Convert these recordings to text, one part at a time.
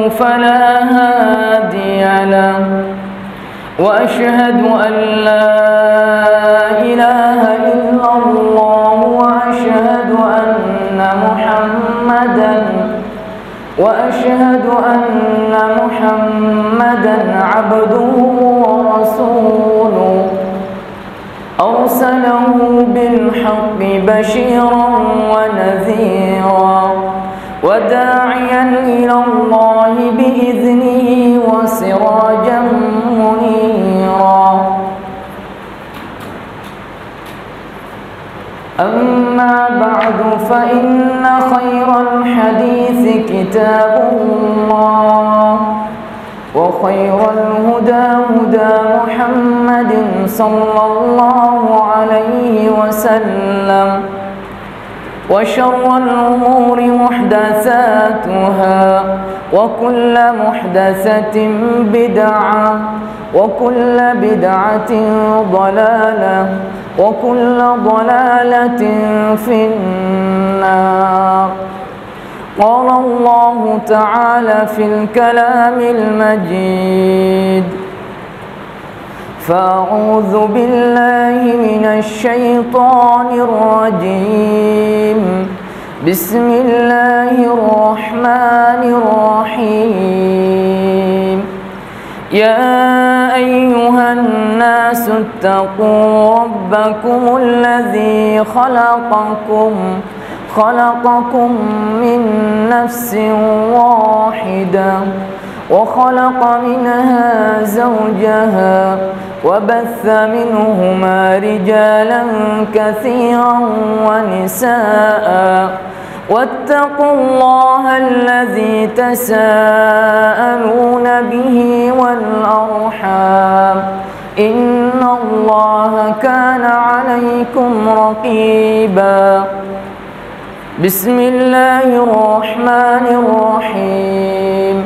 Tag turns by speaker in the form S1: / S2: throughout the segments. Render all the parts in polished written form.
S1: فلا هادي له وأشهد أن لا إله إلا الله وأشهد أن محمدا عبده ورسوله أرسله بالحق بشيرا ونذيرا وداعيا إلى الله بإذنه وسراجا منيرا أما بعد فإن خير الحديث كتاب الله وخير الهدى هدى محمد صلى الله عليه وسلم وشر الأمور محدثاتها وكل محدثة بدعة وكل بدعة ضلالة وكل ضلالة في النار. قال الله تعالى في الكلام المجيد: فأعوذ بالله من الشيطان الرجيم. بسم الله الرحمن الرحيم. يا أيها الناس اتقوا ربكم الذي خلقكم من نفس واحدة وخلق منها زوجها وبث منهما رجالا كثيرا ونساء واتقوا الله الذي تساءلون به والأرحام إن الله كان عليكم رقيبا. بسم الله الرحمن الرحيم.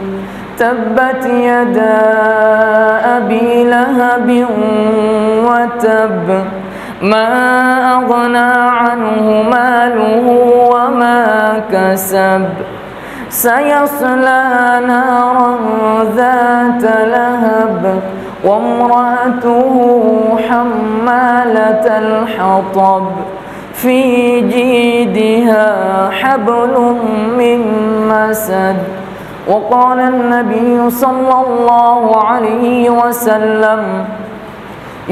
S1: تبت يدا أبي لهب وتب ما أغنى عنه ماله وما كسب سيصلى نارا ذات لهب وامرأته حمالة الحطب في جيدها حبل من مسد. وقال النبي صلى الله عليه وسلم: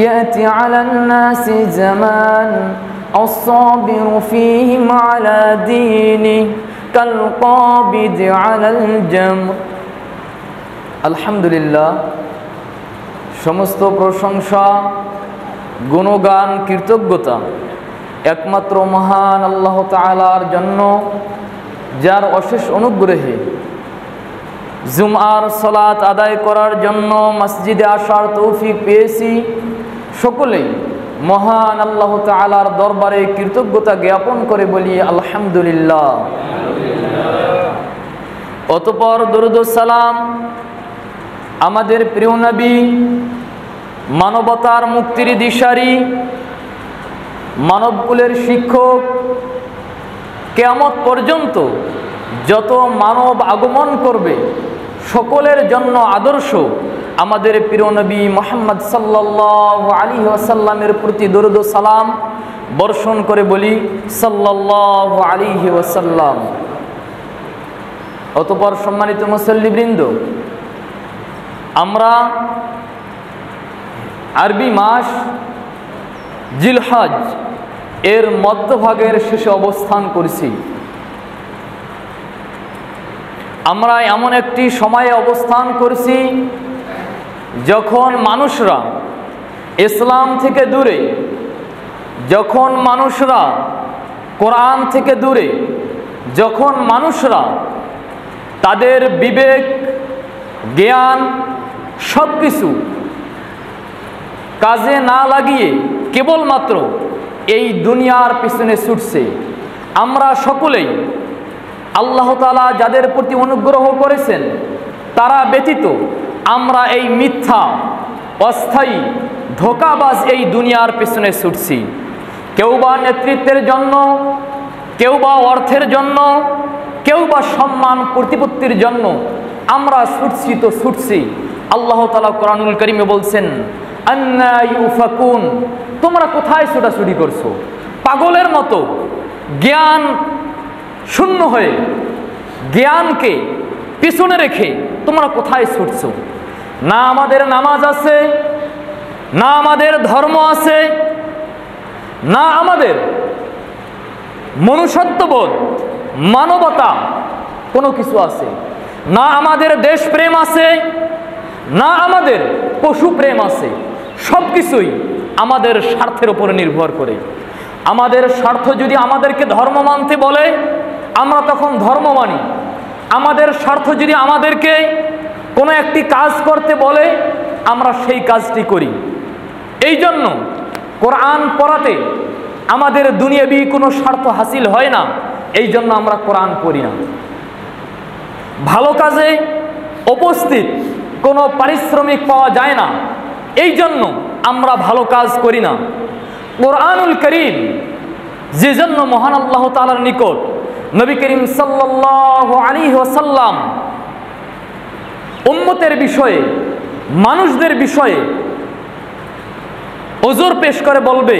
S1: يأتي على الناس زمان الصابر فيهم على دينه كالقابض على الجمر। আলহামদুলিল্লাহ, সমস্ত প্রশংসা, গুণগান, কৃতজ্ঞতা একমাত্র মহান আল্লাহ তাআলার জন্য, যার অশেষ অনুগ্রহে জুমআর সালাত আদায় করার জন্য মসজিদে আসার তৌফিক পেয়েছি। সকলেই মহান আল্লাহ তাআলার দরবারে কৃতজ্ঞতা জ্ঞাপন করে বলি আলহামদুলিল্লাহ। অতঃপর দরুদ ও সালাম আমাদের প্রিয় নবী, মানবতার মুক্তির দিশারি, মানবকুলের শিক্ষক, কিয়ামত পর্যন্ত যত মানব আগমন করবে সকলের জন্য আদর্শ আমাদের প্রিয় নবী মুহাম্মদ সাল্লাল্লাহু আলাইহি ওয়াসাল্লামের প্রতি দরুদ ও সালাম বর্ষণ করে বলি সাল্লাল্লাহু আলাইহি ওয়াসাল্লাম। অতঃপর সম্মানিত মুসল্লিবৃন্দ, আমরা আরবি মাস জিলহজ এর মধ্যভাগের শেষে অবস্থান করছি। আমরা এমন একটি সময়ে অবস্থান করছি যখন মানুষরা ইসলাম থেকে দূরে, যখন মানুষরা কোরআন থেকে দূরে, যখন মানুষরা তাদের বিবেক, জ্ঞান সব কিছু কাজে না লাগিয়ে কেবলমাত্র এই দুনিয়ার পিছনে ছুটছে। আমরা সকলেই আল্লাহ তাআলা যাদের প্রতি অনুগ্রহ করেছেন তারা ব্যতীত আমরা এই মিথ্যা, অস্থায়ী, ধোঁকাবাজ এই দুনিয়ার পিছনে ছুটছি। কেউ বা নেতৃত্বের জন্য, কেউ বা অর্থের জন্য, কেউ বা সম্মান প্রতিপত্তির জন্য, আমরা ছুটছি তো ছুটছি। আল্লাহ তাআলা কোরআনুল কারীমে বলছেন, আন্না ইউফাকুন, তোমরা কোথায় ছোটাছুটি করছো? পাগলের মতো জ্ঞান শূন্য হয়ে, জ্ঞানকে পিছনে রেখে তোমরা কোথায় ছুটছো? না আমাদের নামাজ আছে, না আমাদের ধর্ম আছে, না আমাদের মনুষ্যত্ববোধ, মানবতা কোনো কিছু আছে, না আমাদের দেশপ্রেম আছে, না আমাদের পশু প্রেম আছে। সব কিছুই আমাদের স্বার্থের উপরে নির্ভর করে। আমাদের স্বার্থ যদি আমাদেরকে ধর্ম মানতে বলে, আমরা তখন ধর্ম মানি। আমাদের স্বার্থ যদি আমাদেরকে কোনো একটি কাজ করতে বলে, আমরা সেই কাজটি করি। এই জন্য কোরআন পড়াতে আমাদের দুনিয়াবি কোনো স্বার্থ হাসিল হয় না, এই জন্য আমরা কোরআন পড়ি না। ভালো কাজে উপস্থিত কোনো পারিশ্রমিক পাওয়া যায় না, এই জন্য আমরা ভালো কাজ করি না। কোরআনুল কারীম যে জন্য মহান আল্লাহ তাআলার নিকট নবী করিম সাল্লাল্লাহু আলাইহি ওয়াসাল্লাম উম্মতের বিষয়ে, মানুষদের বিষয়ে ওজর পেশ করে বলবে,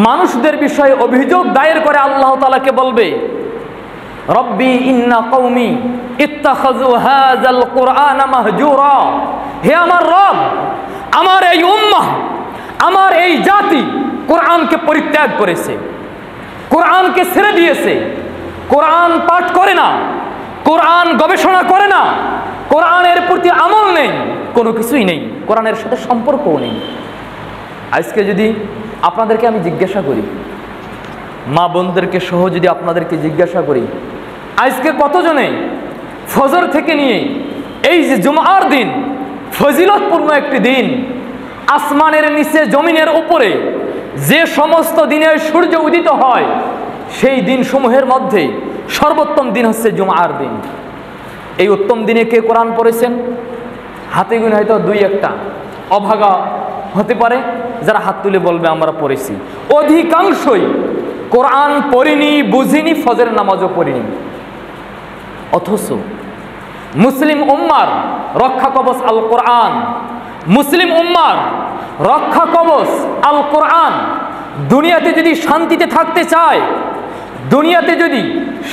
S1: মানুষদের বিষয়ে অভিযোগ দায়ের করে আল্লাহ তাআলাকে বলবে, রব্বি ইন্না কওমি ইত্তাখাযু হাযাল কুরআনা মাহজুরা, হে আমার রব, আমার এই উম্মাহ, আমার এই জাতি কোরআনকে পরিত্যাগ করেছে, কোরআনকে ছেড়ে দিয়েছে, কোরআন পাঠ করে না, কোরআন গবেষণা করে না, কোরআনের প্রতি আমল নেই, কোনো কিছুই নেই, কোরআনের সাথে সম্পর্কও নেই। আজকে যদি আপনাদেরকে আমি জিজ্ঞাসা করি, মা বোনদেরকে সহ যদি আপনাদেরকে জিজ্ঞাসা করি, আজকে কতজনে ফজর থেকে নিয়ে এই যে জুমার দিন, ফজিলতপূর্ণ একটি দিন, আসমানের নিচে জমিনের উপরে যে সমস্ত দিনে সূর্য উদিত হয়, সেই দিনসমূহের মধ্যে সর্বোত্তম দিন হচ্ছে জুমার দিন। এই উত্তম দিনে কে কোরআন পড়েছেন? হাতে গুনে হয়তো দুই একটা অভাগা হতে পারে যারা হাত তুলে বলবে আমরা পড়েছি। অধিকাংশই কোরআন পড়িনি, বুঝিনি, ফজরের নামাজও পড়িনি। অথচ মুসলিম উম্মার রক্ষা কবচ আল কোরআন, মুসলিম উম্মার রক্ষা কবচ আল কোরআন। দুনিয়াতে যদি শান্তিতে থাকতে চায়, দুনিয়াতে যদি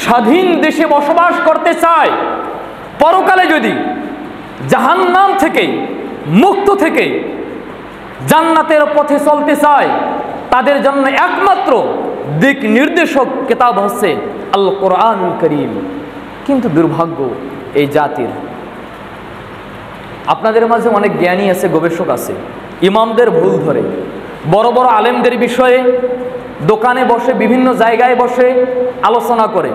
S1: স্বাধীন দেশে বসবাস করতে চায়, পরকালে যদি জাহান্নাম থেকে মুক্ত থেকে জান্নাতের পথে চলতে চায়, তাদের জন্য একমাত্র দিক নির্দেশক কিতাব হচ্ছে আল কোরআনুল কারীম। কিন্তু দুর্ভাগ্য এই জাতির, আপনাদের মাঝে অনেক জ্ঞানী আছে, গবেষক আছে, ইমামদের ভুল ধরে, বড় বড় আলেমদের বিষয়ে দোকানে বসে, বিভিন্ন জায়গায় বসে আলোচনা করে।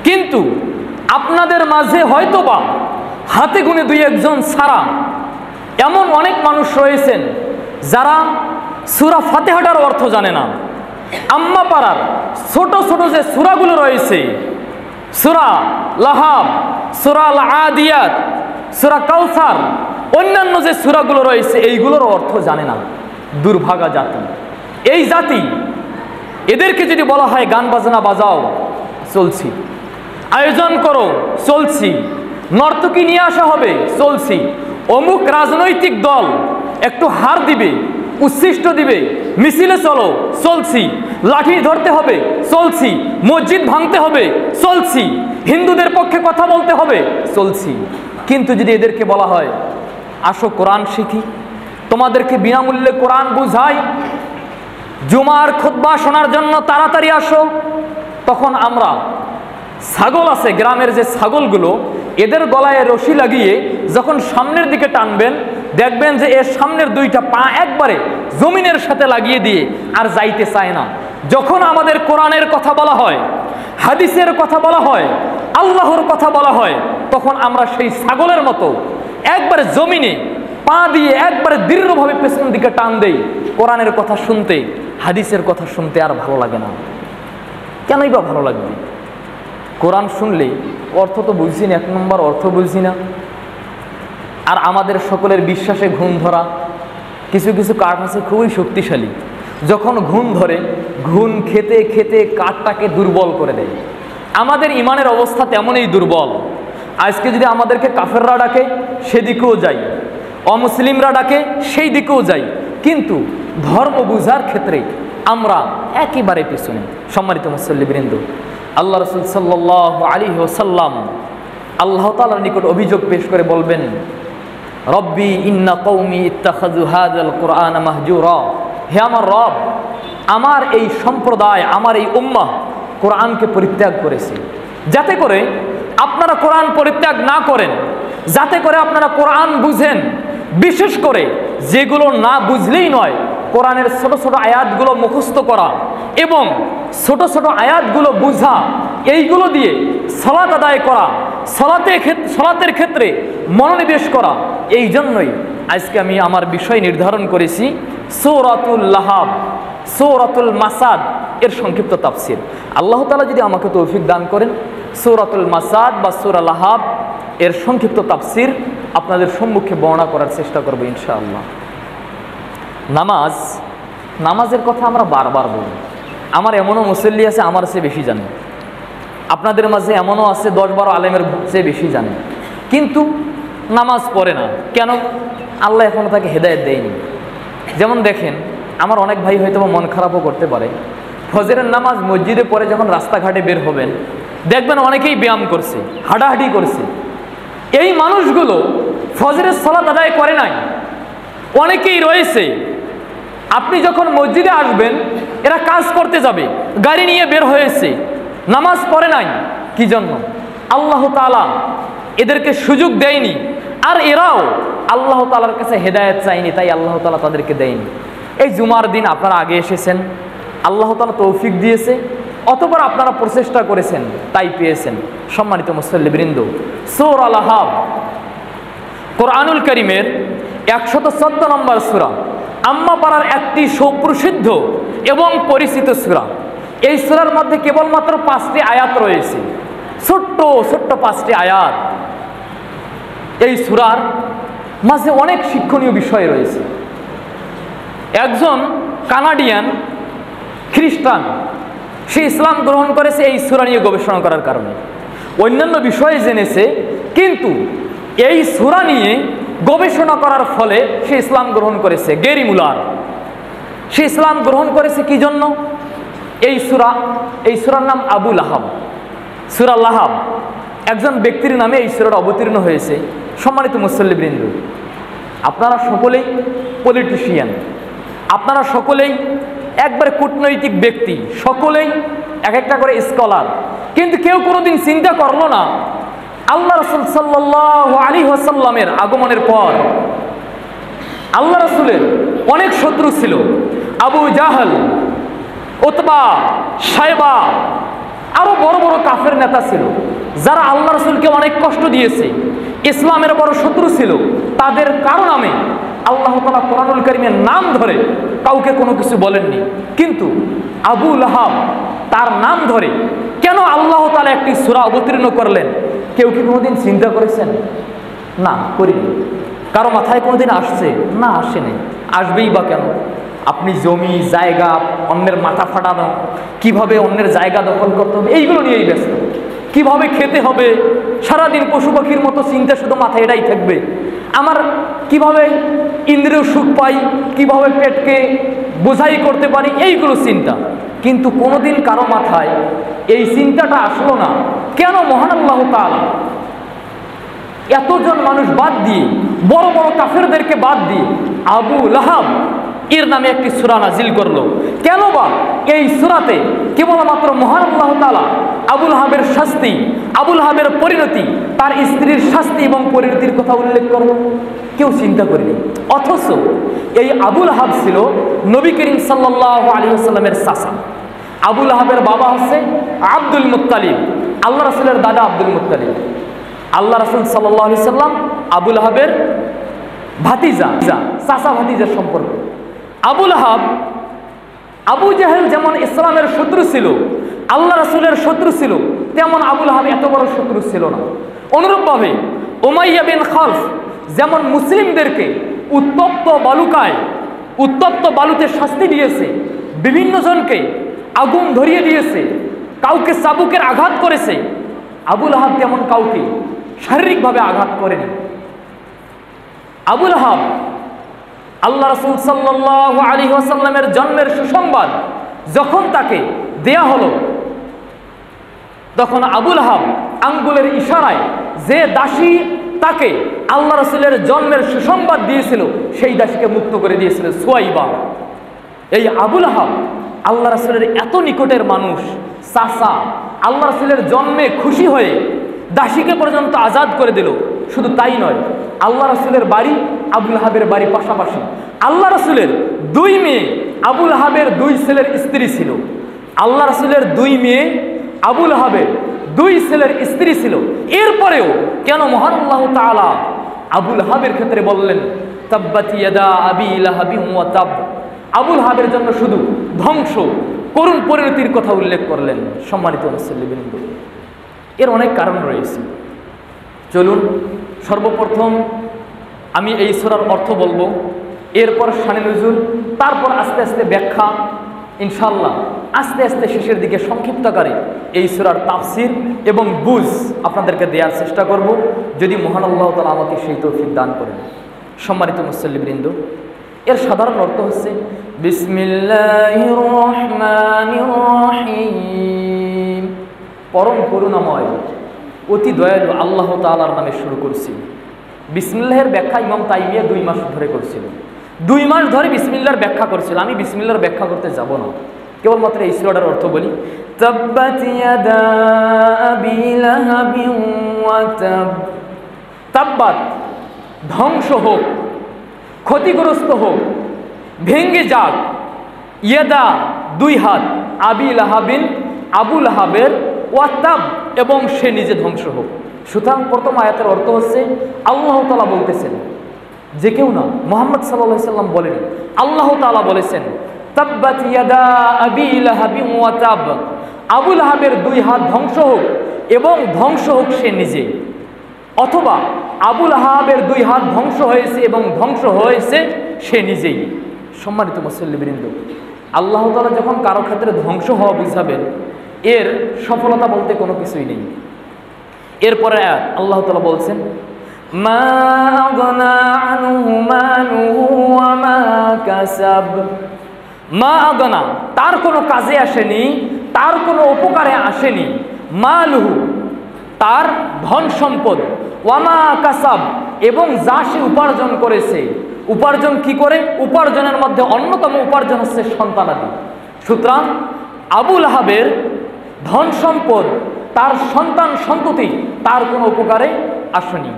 S1: কিন্তু আপনাদের মাঝে হয়তোবা হাতে গুনে দুই একজন ছাড়া এমন অনেক মানুষ রয়েছেন যারা সূরা ফাতিহাটার অর্থ জানে না। আম্মা পাড়ার ছোট ছোট যে সূরাগুলো রয়েছে, সূরা লাহাব, সূরা আল আদিয়াত, সূরা কাউসার, অন্যান্য যে সূরাগুলো রয়েছে, এইগুলোর অর্থ জানে না। দুর্ভাগা জাতি এই জাতি। এদেরকে যদি বলা হয় গান বাজনা বাজাও, চলছি, আয়োজন করো, চলছি, নর্তকী নিয়ে আসা হবে, চলছি, অমুক রাজনৈতিক দল একটু হার দিবে, উচ্ছিষ্ট দিবে, মিছিলে চলো, চলছি, লাঠি ধরতে হবে, চলছি, মসজিদ ভাঙতে হবে, চলছি, হিন্দুদের পক্ষে কথা বলতে হবে, চলছি। কিন্তু যদি এদেরকে বলা হয় আসো কোরআন শিখি, তোমাদেরকে বিনামূল্যে কোরআন বুঝাই, জুমার খুতবা শোনার জন্য তাড়াতাড়ি আসো, তখন আমরা ছাগল আছে গ্রামের যে ছাগলগুলো, এদের গলায় রশি লাগিয়ে যখন সামনের দিকে টানবেন, দেখবেন যে এর সামনের দুইটা পা একবারে জমিনের সাথে লাগিয়ে দিয়ে আর যাইতে চায় না। যখন আমাদের কোরআনের কথা বলা হয়, হাদিসের কথা বলা হয়, আল্লাহর কথা বলা হয়, তখন আমরা সেই ছাগলের মতো একবারে জমিনে পা দিয়ে একবারে দৃঢ়ভাবে পেছনের দিকে টান দেই। কোরআনের কথা শুনতে, হাদিসের কথা শুনতে আর ভালো লাগে না। কেনই বা ভালো লাগবে? কোরআন শুনলে অর্থ তো বুঝছি না, এক নম্বর অর্থ বুঝছি না। আর আমাদের সকলের বিশ্বাসে ঘুম ধরা, কিছু কিছু কাঠ আছে খুবই শক্তিশালী, যখন ঘুম ধরে, ঘুম খেতে খেতে কাঠটাকে দুর্বল করে দেয়। আমাদের ইমানের অবস্থা তেমনই দুর্বল। আজকে যদি আমাদেরকে কাফেররা ডাকে সেদিকেও যাই, অমুসলিমরা ডাকে সেই দিকেও যাই, কিন্তু ধর্ম বুঝার ক্ষেত্রে আমরা একেবারে পিছনে। সম্মানিত মুসল্লিবৃন্দ, আল্লাহ রাসূল সাল্লাল্লাহু আলাইহি ওয়াসাল্লাম আল্লাহ তাআলার নিকট অভিযোগ পেশ করে বলবেন, রব্বি ইন্না কওমি ইত্তাখাযু হাযাল কুরআনা মাহজুরা, হে আমার রব, আমার এই সম্প্রদায়, আমার এই উম্মাহ কোরআনকে পরিত্যাগ করেছে। যাতে করে আপনারা কোরআন পরিত্যাগ না করেন, যাতে করে আপনারা কোরআন বুঝেন, বিশেষ করে যেগুলো না বুঝলেই নয়, কোরআনের ছোট ছোট আয়াতগুলো মুখস্থ করা এবং ছোট ছোট আয়াতগুলো বুঝা, এইগুলো দিয়ে সালাত আদায় করা, সালাতের ক্ষেত্রে মনোনিবেশ করা। এই জন্যই আজকে আমি আমার বিষয় নির্ধারণ করেছি সূরাতুল লাহাব, সূরাতুল মাসাদ এর সংক্ষিপ্ত তাফসীর। আল্লাহ তাআলা যদি আমাকে তৌফিক দান করেন, সূরাতুল মাসাদ বা সূরা লাহাব এর সংক্ষিপ্ত তাফসীর আপনাদের সম্মুখে বর্ণনা করার চেষ্টা করব ইনশাআল্লাহ। নামাজের কথা আমরা বারবার বলি। আমার এমনও মুসল্লি আছে আমার চেয়ে বেশি জানে, আপনাদের মাঝে এমনও আছে 10-12 আলেমের চেয়ে বেশি জানে, কিন্তু নামাজ পড়ে না। কেন? আল্লাহ এখনও তাকে হেদায়েত দেয়নি। যেমন দেখেন, আমার অনেক ভাই হয়তো মন খারাপও করতে পারে, ফজরের নামাজ মসজিদে পড়ে যখন রাস্তাঘাটে বের হবেন দেখবেন অনেকেই ব্যায়াম করছে, হাঁটাহাঁটি করছে। এই মানুষগুলো ফজরের সালাত আদায় করে নাই। অনেকেই রয়েছে, আপনি যখন মসজিদে আসবেন এরা কাজ করতে যাবে, গাড়ি নিয়ে বের হয়েছে, নামাজ পড়ে নাই। কি জন্য? আল্লাহ তাআলা এদেরকে সুযোগ দেয়নি, আর এরাও আল্লাহ তাআলার কাছে হেদায়েত চায়নি, তাই আল্লাহ তাআলা তাদেরকে দেয়নি। এই জুমার দিন আপনারা আগে এসেছেন, আল্লাহ তাআলা তৌফিক দিয়েছে, অতঃপর আপনারা প্রচেষ্টা করেছেন, তাই পেয়েছেন। সম্মানিত মুসল্লিবৃন্দ, সূরা লাহাব কোরআনুল কারীমের 114 নম্বর সূরা, আম্মা পাড়ার একটি সুপ্রসিদ্ধ এবং পরিচিত সূরা। এই সূরার মধ্যে কেবলমাত্র 5টি আয়াত রয়েছে, ছোট্ট ছোট্ট 5টি আয়াত। এই সূরার মাঝে অনেক শিক্ষণীয় বিষয় রয়েছে। একজন কানাডিয়ান খ্রিস্টান, সে ইসলাম গ্রহণ করেছে এই সূরা নিয়ে গবেষণা করার কারণে। অন্যান্য বিষয়ে জেনেছে, কিন্তু এই সূরা নিয়ে গবেষণা করার ফলে সে ইসলাম গ্রহণ করেছে। গেরি মুলার, সে ইসলাম গ্রহণ করেছে কি জন্য? এই সূরার নাম আবু লাহাব। সূরা লাহাব একজন ব্যক্তির নামে এই সূরাটা অবতীর্ণ হয়েছে। সম্মানিত মুসল্লিবৃন্দ, আপনারা সকলেই পলিটিশিয়ান, আপনারা সকলেই একবার কূটনৈতিক ব্যক্তি, সকলেই এক একটা করে স্কলার, কিন্তু কেউ কোনোদিন চিন্তা করলো না আল্লাহ রাসূল সাল্লাল্লাহু আলাইহি ওয়াসাল্লামের আগমনের পর আল্লাহ রাসূলের অনেক শত্রু ছিল। আবু জাহল, উতবা, শায়বা, আরো বড় বড় কাফের নেতা ছিল, যারা আল্লাহ রাসূলকে অনেক কষ্ট দিয়েছে, ইসলামের বড় শত্রু ছিল। তাদের কারো নামে আল্লাহ তাআলা কোরআনুল কারীমের নাম ধরে কাউকে কোনো কিছু বলেননি, কিন্তু আবু লাহাব তার নাম ধরে কেন আল্লাহ তাআলা একটি সূরা অবতীর্ণ করলেন? কেউ কি কোনোদিন চিন্তা করেছেন? না, করিনি। কারো মাথায় কোনোদিন আসছে? না, আসেনি। আসবেই বা কেন? আপনি জমি জায়গা, অন্যের মাথা ফাটানো, কিভাবে অন্যের জায়গা দখল করতে হবে, এইগুলো নিয়েই ব্যস্ত। কিভাবে খেতে হবে, সারাদিন পশু পাখির মতো চিন্তা শুধু মাথায় এটাই থাকবে। আমার কিভাবে ইন্দ্রিয় সুখ পাই, কিভাবে পেটকে বোঝাই করতে পারি, এইগুলো চিন্তা। কিন্তু কোনোদিন কারো মাথায় এই চিন্তাটা আসলো না, কেন মহান আল্লাহ তাআলা এতজন মানুষ বাদ দিয়ে, বড় বড় কাফেরদেরকে বাদ দিয়ে আবু লাহাব এর নামে একটি সূরা নাজিল করলো? কেন বা এই সূরাতে কেবলমাত্র মহান আল্লাহ তাআলা আবু লাহাবের শাস্তি, আবু লাহাবের পরিণতি, তার স্ত্রীর শাস্তি এবং পরিণতির কথা উল্লেখ করলো? কেউ চিন্তা করেনি। অথচ এই আবু লাহাব ছিল নবী করিম সাল্লাল্লাহু আলাইহি ওয়াসাল্লামের চাচা। আবু লাহাবের বাবা হচ্ছে আব্দুল মুত্তালিব, আল্লাহ রাসূলের দাদা আব্দুল মুত্তালিব। আল্লাহ রাসূল সাল্লাল্লাহু আলাইহি ওয়াসাল্লাম আবু লাহাবের ভাতিজা, চাচা ভাতিজার সম্পর্ক। আবু লাহাব, আবু জাহেল যেমন ইসলামের শত্রু ছিল, আল্লাহ রাসূলের শত্রু ছিল, তেমন আবু লাহাব এত বড় শত্রু ছিল না। অনুরূপভাবে উমাইয়া বিন খালফ যেমন মুসলিমদেরকে উত্তপ্ত বালুতে শাস্তি দিয়েছে, বিভিন্ন জনকে আগুন ধরিয়ে দিয়েছে, কাউকে চাবুকের আঘাত করেছে, আবু লাহাব তেমন কাউকে শারীরিকভাবে আঘাত করেনি। আবুল আহাব আল্লাহ রাসূল সাল্লাল্লাহু আলাইহি ওয়াসাল্লামের জন্মের সুসংবাদ যখন তাকে দেয়া হলো, তখন আবুল আহাব আঙ্গুলের ইশারায় যে দাসী তাকে আল্লাহ রাসূলের জন্মের সুসংবাদ দিয়েছিল সেই দাসীকে মুক্ত করে দিয়েছিল সুয়াইবা। এই আবুল আহাব আল্লাহ রাসূলের এত নিকটের মানুষ, চাচা, আল্লাহ রাসূলের জন্মে খুশি হয়ে দাসীকে পর্যন্ত আজাদ করে দিল। শুধু তাই নয়, আল্লাহ রাসূলের বাড়ি আবুল আহাবের বাড়ি পাশাপাশি। আল্লাহ রাসূলের 2 মেয়ে, আবুল আহাবের 2 ছেলের স্ত্রী ছিল। আল্লাহ রাসূলের 2 মেয়ে, আবুল আহাবের 2 ছেলের স্ত্রী ছিল। এরপরেও কেন মহান আল্লাহ তাআলা আবুল আহাবের ক্ষেত্রে বললেন তাব্বাত ইয়াদা আবি লাহাবি ওয়া তাব, আবুল আহাবের জন্য শুধু ধ্বংস, করুণ পরিণতির কথা উল্লেখ করলেন? সম্মানিত মুসল্লিবৃন্দ, এর অনেক কারণ রয়েছে। চলুন সর্বপ্রথম আমি এই সূরার অর্থ বলবো, এরপর শানে নুজুল, তারপর আস্তে আস্তে ব্যাখ্যা, ইনশাআল্লাহ আস্তে আস্তে শেষের দিকে সংক্ষিপ্ত আকারে এই সূরার তাফসীর এবং বুঝ আপনাদেরকে দেওয়ার চেষ্টা করব, যদি মহান আল্লাহ তাআলা আমাকে সেই তৌফিক দান করেন। সম্মানিত মুসল্লিবৃন্দ, এর সাধারণ অর্থ হচ্ছে বিসমিল্লাহির রহমানির রহিম, পরম করুণাময় অতি দয়ালু আল্লাহ তাআলার নামে শুরু করছি। বিসমিল্লাহের ব্যাখ্যা ইমাম তাইমিয়া 2 মাস ধরে করছিল, 2 মাস ধরে বিসমিল্লাহর ব্যাখ্যা করছিল। আমি বিসমিল্লাহর ব্যাখ্যা করতে যাব না, কেবলমাত্র এই সূরাটার অর্থ বলি। তাব্বাত ইয়াদা আবি লাহাবি ওয়া তাব, তাব্বাত ধ্বংস হোক, ক্ষতিগ্রস্ত হোক, ভেঙ্গে যাক, ইয়াদা 2 হাত, আবি লাহাবিন আবুল আহাবের, ওয়া তাব এবং সে নিজে ধ্বংস হোক। সুতরাং প্রথম আয়াতের অর্থ হচ্ছে আল্লাহ তাআলা বলতেছেন, যে কেউ না, মুহাম্মদ সাল্লাল্লাহু আলাইহি সাল্লাম বলেন, আল্লাহ তাআলা বলেছেন তাব্বাত ইয়াদা আবি লাহাবি ওয়া তাব, আবুল আহাবের 2 হাত ধ্বংস হোক এবং ধ্বংস হোক সে নিজে, অথবা আবুল আহাবের 2 হাত ধ্বংস হয়েছে এবং ধ্বংস হয়েছে সে নিজেই। সম্মানিত মুসল্লিবৃন্দ, আল্লাহ তাআলা যখন কারো ক্ষেত্রে ধ্বংস হওয়া বুঝাবেন, এর সফলতা বলতে কোনো কিছুই নেই। এরপরে আল্লাহ তাআলা বলছেন মা আগনা আনহু মালুহু ওয়া মা কাসাব, মা আগনা তার কোনো কাজে আসেনি, তার কোনো উপকারে আসেনি, মালুহু তার ধন সম্পদ, ওয়া মা কাসাব এবং যা সে উপার্জন করেছে। উপার্জন কি করে? উপার্জনের মধ্যে অন্যতম উপার্জন হচ্ছে সন্তানাদি। সুতরাং আবুল আহাবের ধন সম্পদ, তার সন্তান সন্ততি তার কোনো উপকারে আসেনি।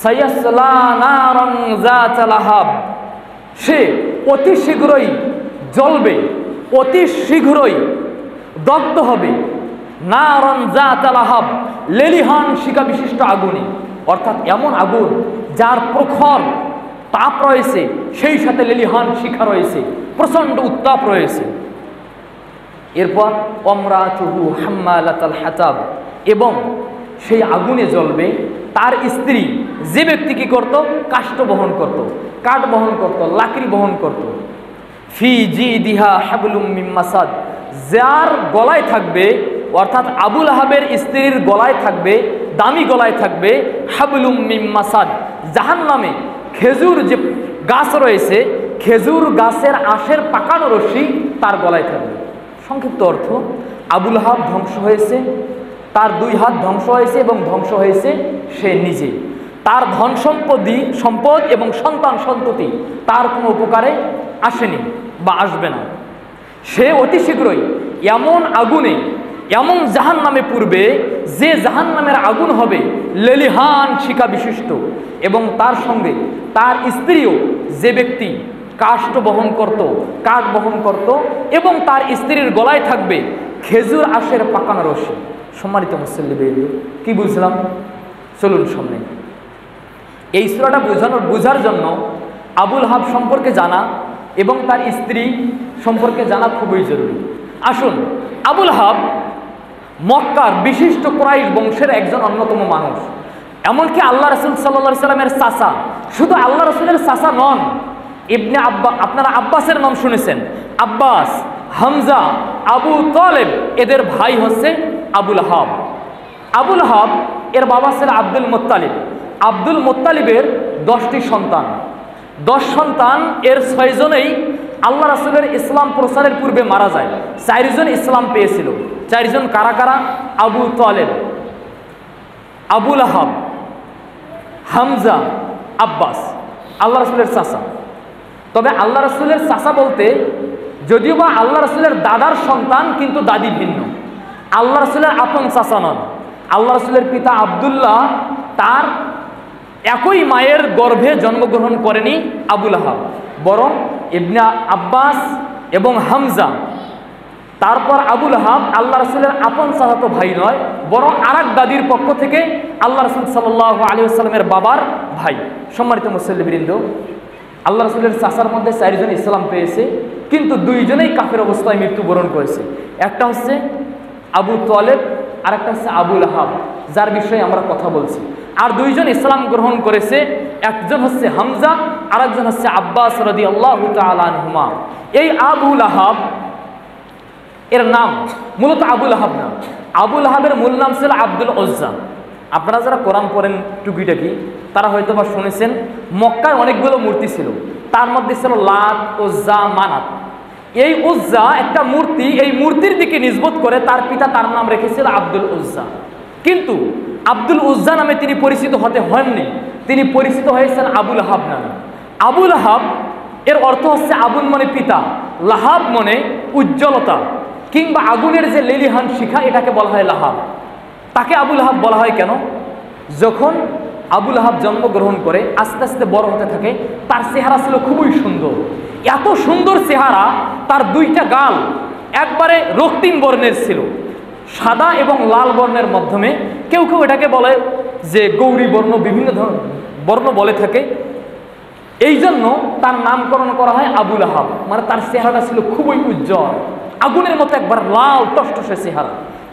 S1: সায়াসলা নারান যাতা লাহাব, সে অতি শীঘ্রই জ্বলবে, অতি শীঘ্রই দগ্ধ হবে। নারান যাতা লাহাব, লেলিহান শিখা বিশিষ্ট আগুনে, অর্থাৎ এমন আগুন যার প্রখর তাপ রয়েছে, সেই সাথে লেলিহান শিখা রয়েছে, প্রচণ্ড উত্তাপ রয়েছে। এরপর অমরাতুহু হাম্মালাতাল হাতাব, এবং সেই আগুনে জ্বলবে তার স্ত্রী, যে ব্যক্তি কি করত? কাষ্ঠ বহন করত, কাঠ বহন করত, লাকড়ি বহন করত। ফি জিদিহা হাবলুম মিন মাসাদ, যার গলায় থাকবে, অর্থাৎ আবুল আহাবের স্ত্রীর গলায় থাকবে, দামি গলায় থাকবে হাবলুম মিন মাসাদ, জাহান্নামে খেজুর যে গাছ রয়েছে, খেজুর গাছের আঁশের পাকানো রশি তার গলায় থাকবে। সংক্ষিপ্ত অর্থ, আবুল আহাব ধ্বংস হয়েছে, তার 2 হাত ধ্বংস হয়েছে এবং ধ্বংস হয়েছে সে নিজে। তার ধন সম্পদ এবং সন্তান সন্ততি তার কোনো উপকারে আসেনি বা আসবে না। সে অতি শীঘ্রই এমন আগুনে, এমন জাহান্নামে পুড়বে, যে জাহান্নামের আগুন হবে লেলিহান শিখা বিশিষ্ট, এবং তার সঙ্গে তার স্ত্রীও, যে ব্যক্তি কাষ্ঠ বহন করত, কাঠ বহন করত, এবং তার স্ত্রীর গলায় থাকবে খেজুর আঁশের পাকানো রশি। সম্মানিত মুসল্লিবৃন্দ, কি বুঝলাম? চলুন সামনে। এই সূরাটা বোঝার জন্য আবুল আহাব সম্পর্কে জানা এবং তার স্ত্রী সম্পর্কে জানা খুবই জরুরি। আসুন, আবুল আহাব মক্কার বিশিষ্ট কুরাইশ বংশের একজন অন্যতম মানুষ, এমনকি আল্লাহ রাসূল সাল্লাল্লাহু আলাইহি সাল্লামের চাচা। শুধু আল্লাহ রাসূলের চাচা নন, ইবনে আপনারা আব্বাসের নাম শুনেছেন, আব্বাস, হামজা, আবু তালেব, এদের ভাই হচ্ছে আবুল আহাব। আবুল আহাব এর বাবা ছিল আব্দুল মুত্তালিব। আব্দুল মুত্তালিবের 10টি সন্তান। 10 সন্তান এর 6 জনেই আল্লাহ রাসূলের ইসলাম প্রচারের পূর্বে মারা যায়। 4 জন ইসলাম পেয়েছিল। 4 জন কারা কারা? আবু তালেব, আবুল আহাব, হামজা, আব্বাস, আল্লাহ রাসূলের চাচা। তবে আল্লাহ রাসূলের চাচা বলতে যদিও বা আল্লাহ রাসূলের দাদার সন্তান, কিন্তু দাদি ভিন্ন। আল্লাহ রাসূলের আপন চাচা নন। আল্লাহ রাসূলের পিতা আব্দুল্লাহ তার একই মায়ের গর্ভে জন্মগ্রহণ করেনি আবুল আহাব, বরং ইবনে আব্বাস এবং হামজা। তারপর আবুল আহাব আল্লাহ রাসূলের আপন চাচাতো ভাই নয়, বরং আরেক দাদির পক্ষ থেকে আল্লাহ রাসূল সাল্লাল্লাহু আলাইহি ওয়াসাল্লামের বাবার ভাই। সম্মানিত মুসল্লিবৃন্দ, আল্লাহ রাসূলের চাচার মধ্যে 4 জন ইসলাম পেয়েছে, কিন্তু 2 জনেই কাফের অবস্থায় মৃত্যুবরণ করেছে। একটা হচ্ছে আবু তালেব, আর একটা হচ্ছে আবুল আহাব, যার বিষয়ে আমরা কথা বলছি। আর 2 জন ইসলাম গ্রহণ করেছে, একজন হচ্ছে হামজা, আর একজন হচ্ছে আব্বাস রাদিয়াল্লাহু তাআলা আনহুমা। এই আবুল আহাব এর নাম মূলত আবুল আহাব না, আবুল আহাবের মূল নাম ছিল আব্দুল উজ্জা। আপনারা যারা কোরআন পড়েন টুকিটাকি, তারা হয়তো বা শুনেছেন মক্কায় অনেকগুলো মূর্তি ছিল, তার মধ্যে ছিল লাত, উজ্জা, মানাত। এই উজ্জা একটা মূর্তি, এই মূর্তির দিকে নিসবত করে তার পিতা তার নাম রেখেছিল আব্দুল উজ্জা। কিন্তু আব্দুল উজ্জা নামে তিনি পরিচিত হতে হননি, তিনি পরিচিত হয়েছেন আবুল আহাব নামে। আবুল আহাব এর অর্থ হচ্ছে আবুল মানে পিতা, লাহাব মানে উজ্জ্বলতা, কিংবা আগুনের যে লেলিহান শিখা, এটাকে বলা হয় লাহাব। তাকে আবুল আহাব বলা হয় কেন? যখন আবুল আহাব জন্মগ্রহণ করে আস্তে আস্তে বড় হতে থাকে, তার চেহারা ছিল খুবই সুন্দর। এত সুন্দর চেহারা, তার 2টা গাল একবারে রক্তিম বর্ণের ছিল, সাদা এবং লাল বর্ণের মাধ্যমে। কেউ কেউ এটাকে বলে যে গৌরী বর্ণ, বিভিন্ন ধরনের বর্ণ বলে থাকে। এই জন্য তার নামকরণ করা হয় আবুল আহাব, মানে তার চেহারাটা ছিল খুবই উজ্জ্বল, আগুনের মতো একবার লাল টসটসে চেহারা।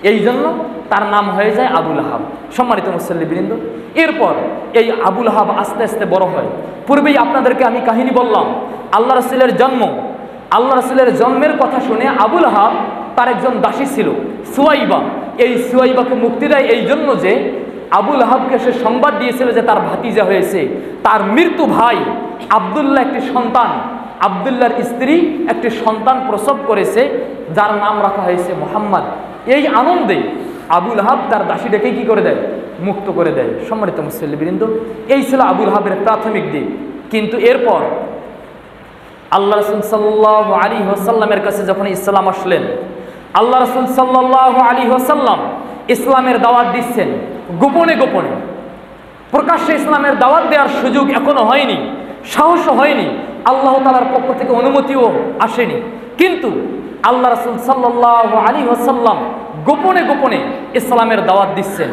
S1: এই জন্য তার নাম হয়ে যায় আবুল আহাব। সম্মানিত মুসল্লিবৃন্দ, এরপর এই আবুল আহাব আস্তে আস্তে বড় হয়। পূর্বেই আপনাদেরকে আমি কাহিনী বললাম আল্লাহ রাসূলের জন্ম। আল্লাহ রাসূলের জন্মের কথা শুনে আবুল আহাব তার একজন দাসী ছিল সুয়াইবা। এই সুয়াইবাকে মুক্তি দেয় এই জন্য যে আবুল আহাবকে সে সংবাদ দিয়েছিল যে তার ভাতিজা হয়েছে, তার মৃত্যু ভাই আব্দুল্লাহ একটি সন্তান, আব্দুল্লাহর স্ত্রী একটি সন্তান প্রসব করেছে, যার নাম রাখা হয়েছে মুহাম্মদ। এই আনন্দে আবুল আহাব তার দাসীটাকে কি করে দেয়? মুক্ত করে দেয়। সম্মানিত মুসল্লিবৃন্দ, এই ছিল আবুল আহাবের প্রাথমিক দিক। কিন্তু এরপর আল্লাহ রাসূল সাল্লাল্লাহু আলাইহি ওয়াসাল্লামের কাছে যখন ইসলাম আসলেন, আল্লাহ রাসূল সাল্লাল্লাহু আলাইহি ওয়াসাল্লাম ইসলামের দাওয়াত দিচ্ছেন গোপনে গোপনে। প্রকাশ্যে ইসলামের দাওয়াত দেওয়ার সুযোগ এখনো হয়নি, সাহসও হয়নি, আল্লাহ তাআলার পক্ষ থেকে অনুমতিও আসেনি। কিন্তু আল্লাহ রাসূল সাল্লাল্লাহু আলাইহি ওয়াসাল্লাম গোপনে গোপনে ইসলামের দাওয়াত দিচ্ছেন।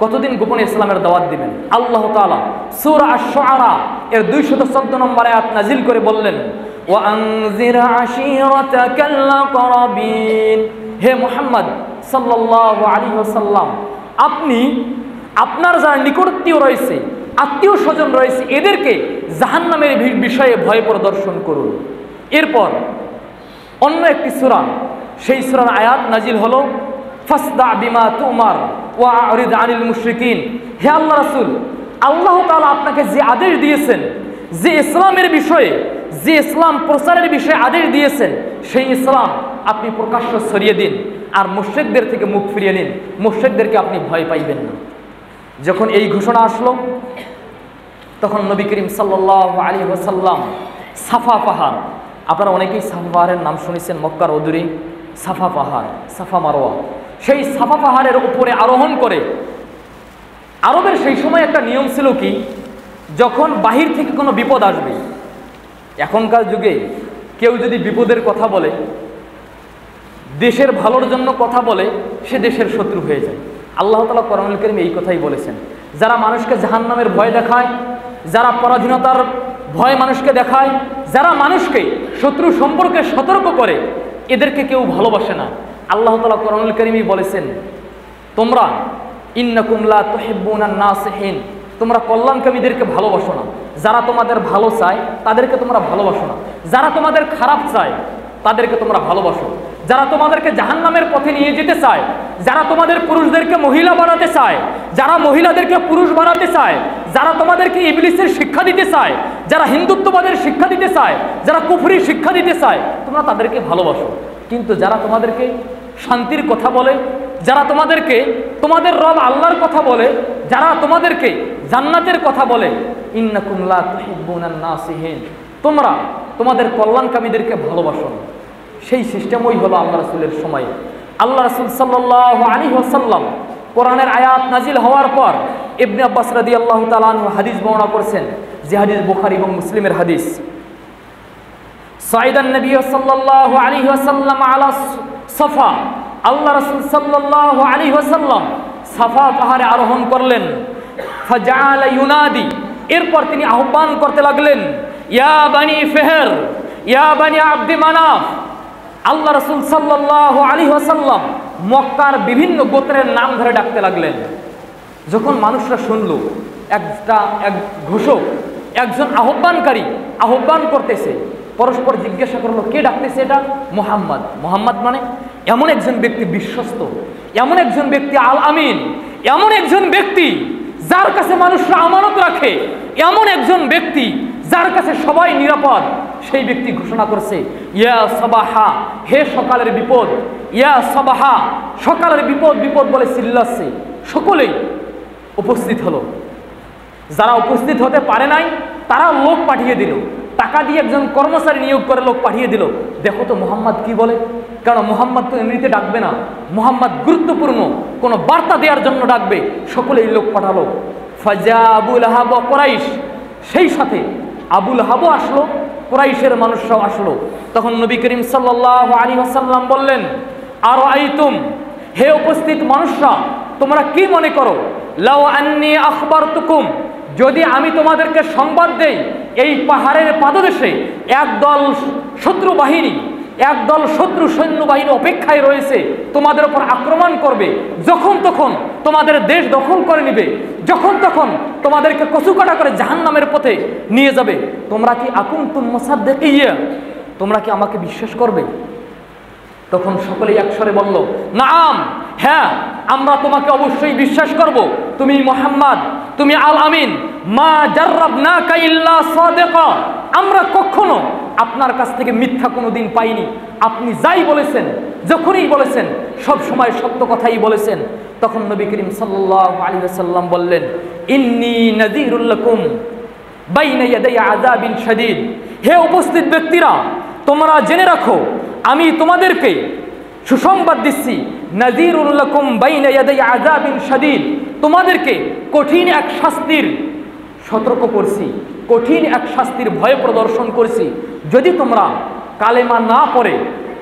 S1: কতদিন গোপনে ইসলামের দাওয়াত দিবেন? আল্লাহ তাআলা সূরা আশ-শুআরা এর 214 নম্বর আয়াত নাজিল করে বললেন, ওয়া আনজির আশীরাতাকাল আকরাবিন। হে মুহাম্মদ সাল্লাল্লাহু আলাইহি ওয়াসাল্লাম, আপনি আপনার যারা নিকটাত্মীয় রয়েছে, আত্মীয় স্বজন রয়েছে, এদেরকে জাহান্নামের বিষয়ে ভয় প্রদর্শন করুন। এরপর অন্য একটি সূরা, সেই সূরার আয়াত নাজিল হলো ফাসদা বিমা তুমার ওয়া আরিদ আনিল মুশরিকিন। হে আল্লাহ রাসূল, আল্লাহ তাআলা আপনাকে যে আদেশ দিয়েছেন, যে ইসলামের বিষয়ে, যে ইসলাম প্রচারের বিষয়ে আদেশ দিয়েছেন, সেই ইসলাম আপনি প্রকাশ্য ছড়িয়ে দিন, আর মুশরিকদের থেকে মুখ ফিরিয়ে নিন, মুশরিকদেরকে আপনি ভয় পাইবেন না। যখন এই ঘোষণা আসলো, তখন নবী করিম সাল্লাল্লাহু আলাইহি ওয়াসাল্লাম সাফা পাহাড়, আপনারা অনেকেই সাফা পাহাড়ের নাম শুনেছেন, মক্কার অদূরে সাফা পাহাড়, সাফা মারওয়া, সেই সাফা পাহাড়ের উপরে আরোহণ করে। আরবের সেই সময় একটা নিয়ম ছিল কি, যখন বাহির থেকে কোনো বিপদ আসবে, এখনকার যুগে কেউ যদি বিপদের কথা বলে, দেশের ভালোর জন্য কথা বলে, সে দেশের শত্রু হয়ে যায়। আল্লাহ তাআলা কোরআনুল কারীমে এই কথাই বলেছেন, যারা মানুষকে জাহান্নামের ভয় দেখায়, যারা পরাধীনতার ভয় মানুষকে দেখায়, যারা মানুষকে শত্রু সম্পর্কে সতর্ক করে, এদেরকে কেউ ভালোবাসে না। আল্লাহ তাআলা কোরআনুল কারীমে বলেছেন, তোমরা ইন্নাকুম লা তুহিব্বুনান নাসিহিন, তোমরা কল্যাণকামীদেরকে ভালোবাসো না। যারা তোমাদের ভালো চায় তাদেরকে তোমরা ভালোবাসো না, যারা তোমাদের খারাপ চায় তাদেরকে তোমরা ভালোবাসো। যারা তোমাদেরকে জাহান্নামের পথে নিয়ে যেতে চায়, যারা তোমাদের পুরুষদেরকে মহিলা বানাতে চায়, যারা মহিলাদেরকে পুরুষ বানাতে চায়, যারা তোমাদেরকে ইবলিসের শিক্ষা দিতে চায়, যারা হিন্দুত্ববাদের শিক্ষা দিতে চায়, যারা কুফরি শিক্ষা দিতে চায়, তোমরা তাদেরকে ভালোবাসো। কিন্তু যারা তোমাদেরকে শান্তির কথা বলে, যারা তোমাদেরকে তোমাদের রব আল্লাহর কথা বলে, যারা তোমাদেরকে জান্নাতের কথা বলে, ইন্নাকুম লা তুহিব্বুনান নাসিহিন, তোমরা তোমাদের কল্যাণকামীদেরকে ভালোবাসো। সেই সিস্টেমই হলো আল্লাহ রাসূলের সময়। আল্লাহ রাসূল সাল্লাল্লাহু আলাইহি ওয়াসাল্লাম কোরআনের আয়াত নাজিল হওয়ার পর ইবনে আব্বাস রাদিয়াল্লাহু তাআলা আনহু হাদিস বর্ণনা করেছেন, যে হাদিস বুখারী এবং মুসলিমের হাদিস। সাইদান নবী সাল্লাল্লাহু আলাইহি ওয়াসাল্লাম আলা সাফা, আল্লাহ রাসূল সাল্লাল্লাহু আলাইহি ওয়াসাল্লাম সাফা পাহাড়ে আরোহণ করলেন। ফাজাআলা ইউনাদি, এরপর তিনি আহ্বান করতে লাগলেন, ইয়া বানি ফিহর, ইয়া বানি আব্দ মানাফ। আল্লাহ রাসূল সাল্লাল্লাহু আলাইহি ওয়াসাল্লাম মক্কার বিভিন্ন গোত্রের নাম ধরে ডাকতে লাগলেন। যখন মানুষরা শুনল এক ঘোষক, একজন আহ্বানকারী আহ্বান করতেছে, পরস্পর জিজ্ঞাসা করলো, কে ডাকতেছে এটা? মুহাম্মদ। মুহাম্মদ মানে এমন একজন ব্যক্তি বিশ্বস্ত, এমন একজন ব্যক্তি আল আমিন, এমন একজন ব্যক্তি যার কাছে মানুষরা আমানত রাখে, এমন একজন ব্যক্তি যার কাছে সবাই নিরাপদ। সেই ব্যক্তি ঘোষণা করছে, ইয়া সাবাহা, হে সকালের বিপদ, ইয়া সাবাহা, সকালের বিপদ বিপদ বলে চিল্লাচ্ছে। সকলেই উপস্থিত হলো। যারা উপস্থিত হতে পারে নাই তারা লোক পাঠিয়ে দিল, টাকা দিয়ে একজন কর্মচারী নিয়োগ করে লোক পাঠিয়ে দিল, দেখো তো মুহাম্মদ কি বলে। কারণ মুহাম্মদ তো এমনিতে ডাকবে না, মুহাম্মদ গুরুত্বপূর্ণ কোনো বার্তা দেওয়ার জন্য ডাকবে। সকলেই লোক পাঠালো। ফাজা আবুল আহাব কুরাইশ, সেই সাথে আবুল আহাবও আসলো, কুরাইশের মানুষরাও আসলো। তখন নবী করিম সাল্লাল্লাহু আলাইহি ওয়াসাল্লাম বললেন, আর আইতুম, হে উপস্থিত মানুষরা, তোমরা কি মনে করো, লাউ আন্নী আখবারতুকুম, যদি আমি তোমাদেরকে সংবাদ দেই এই পাহাড়ের পাদদেশে একদল শত্রু বাহিনী, একদল শত্রু সৈন্যবাহিনী অপেক্ষায় রয়েছে, তোমাদের উপর আক্রমণ করবে, যখন তখন তোমাদের দেশ দখল করে নেবে, যখন তখন তোমাদেরকে কচুকাটা করে জাহান্নামের পথে নিয়ে যাবে, তোমরা কি আকুনতুম মুসাদ্দিকিয়া, তোমরা কি আমাকে বিশ্বাস করবে? তখন সকলেই একস্বরে বলল, নাম, হ্যাঁ, আমরা তোমাকে অবশ্যই বিশ্বাস করব। তুমি মুহাম্মদ, তুমি আল আমিন, মা জাররাবনাকা ইল্লা সাদিকা, আমরা কখনো আপনার কাছ থেকে মিথ্যা কোনো দিন পাইনি। আপনি যাই বলেছেন, যখনই বলেছেন, সব সময় সত্য কথাই বলেছেন। তখন নবী করিম সাল্লাল্লাহু আলাইহি ওয়াসাল্লাম বললেন, ইন্নী নাযীরুল লাকুম বাইনা ইয়াদাই আযাবিন শাদীদ, হে উপস্থিত ব্যক্তিরা, তোমরা জেনে রাখো, আমি তোমাদেরকে সুসংবাদ দিচ্ছি, নাযীরুল লাকুম বাইনা ইয়াদাই আযাবিন শাদীদ, তোমাদেরকে কঠিন এক শাস্তির সতর্ক করছি, কঠিন এক শাস্তির ভয় প্রদর্শন করছি। যদি তোমরা কালেমা না পড়ে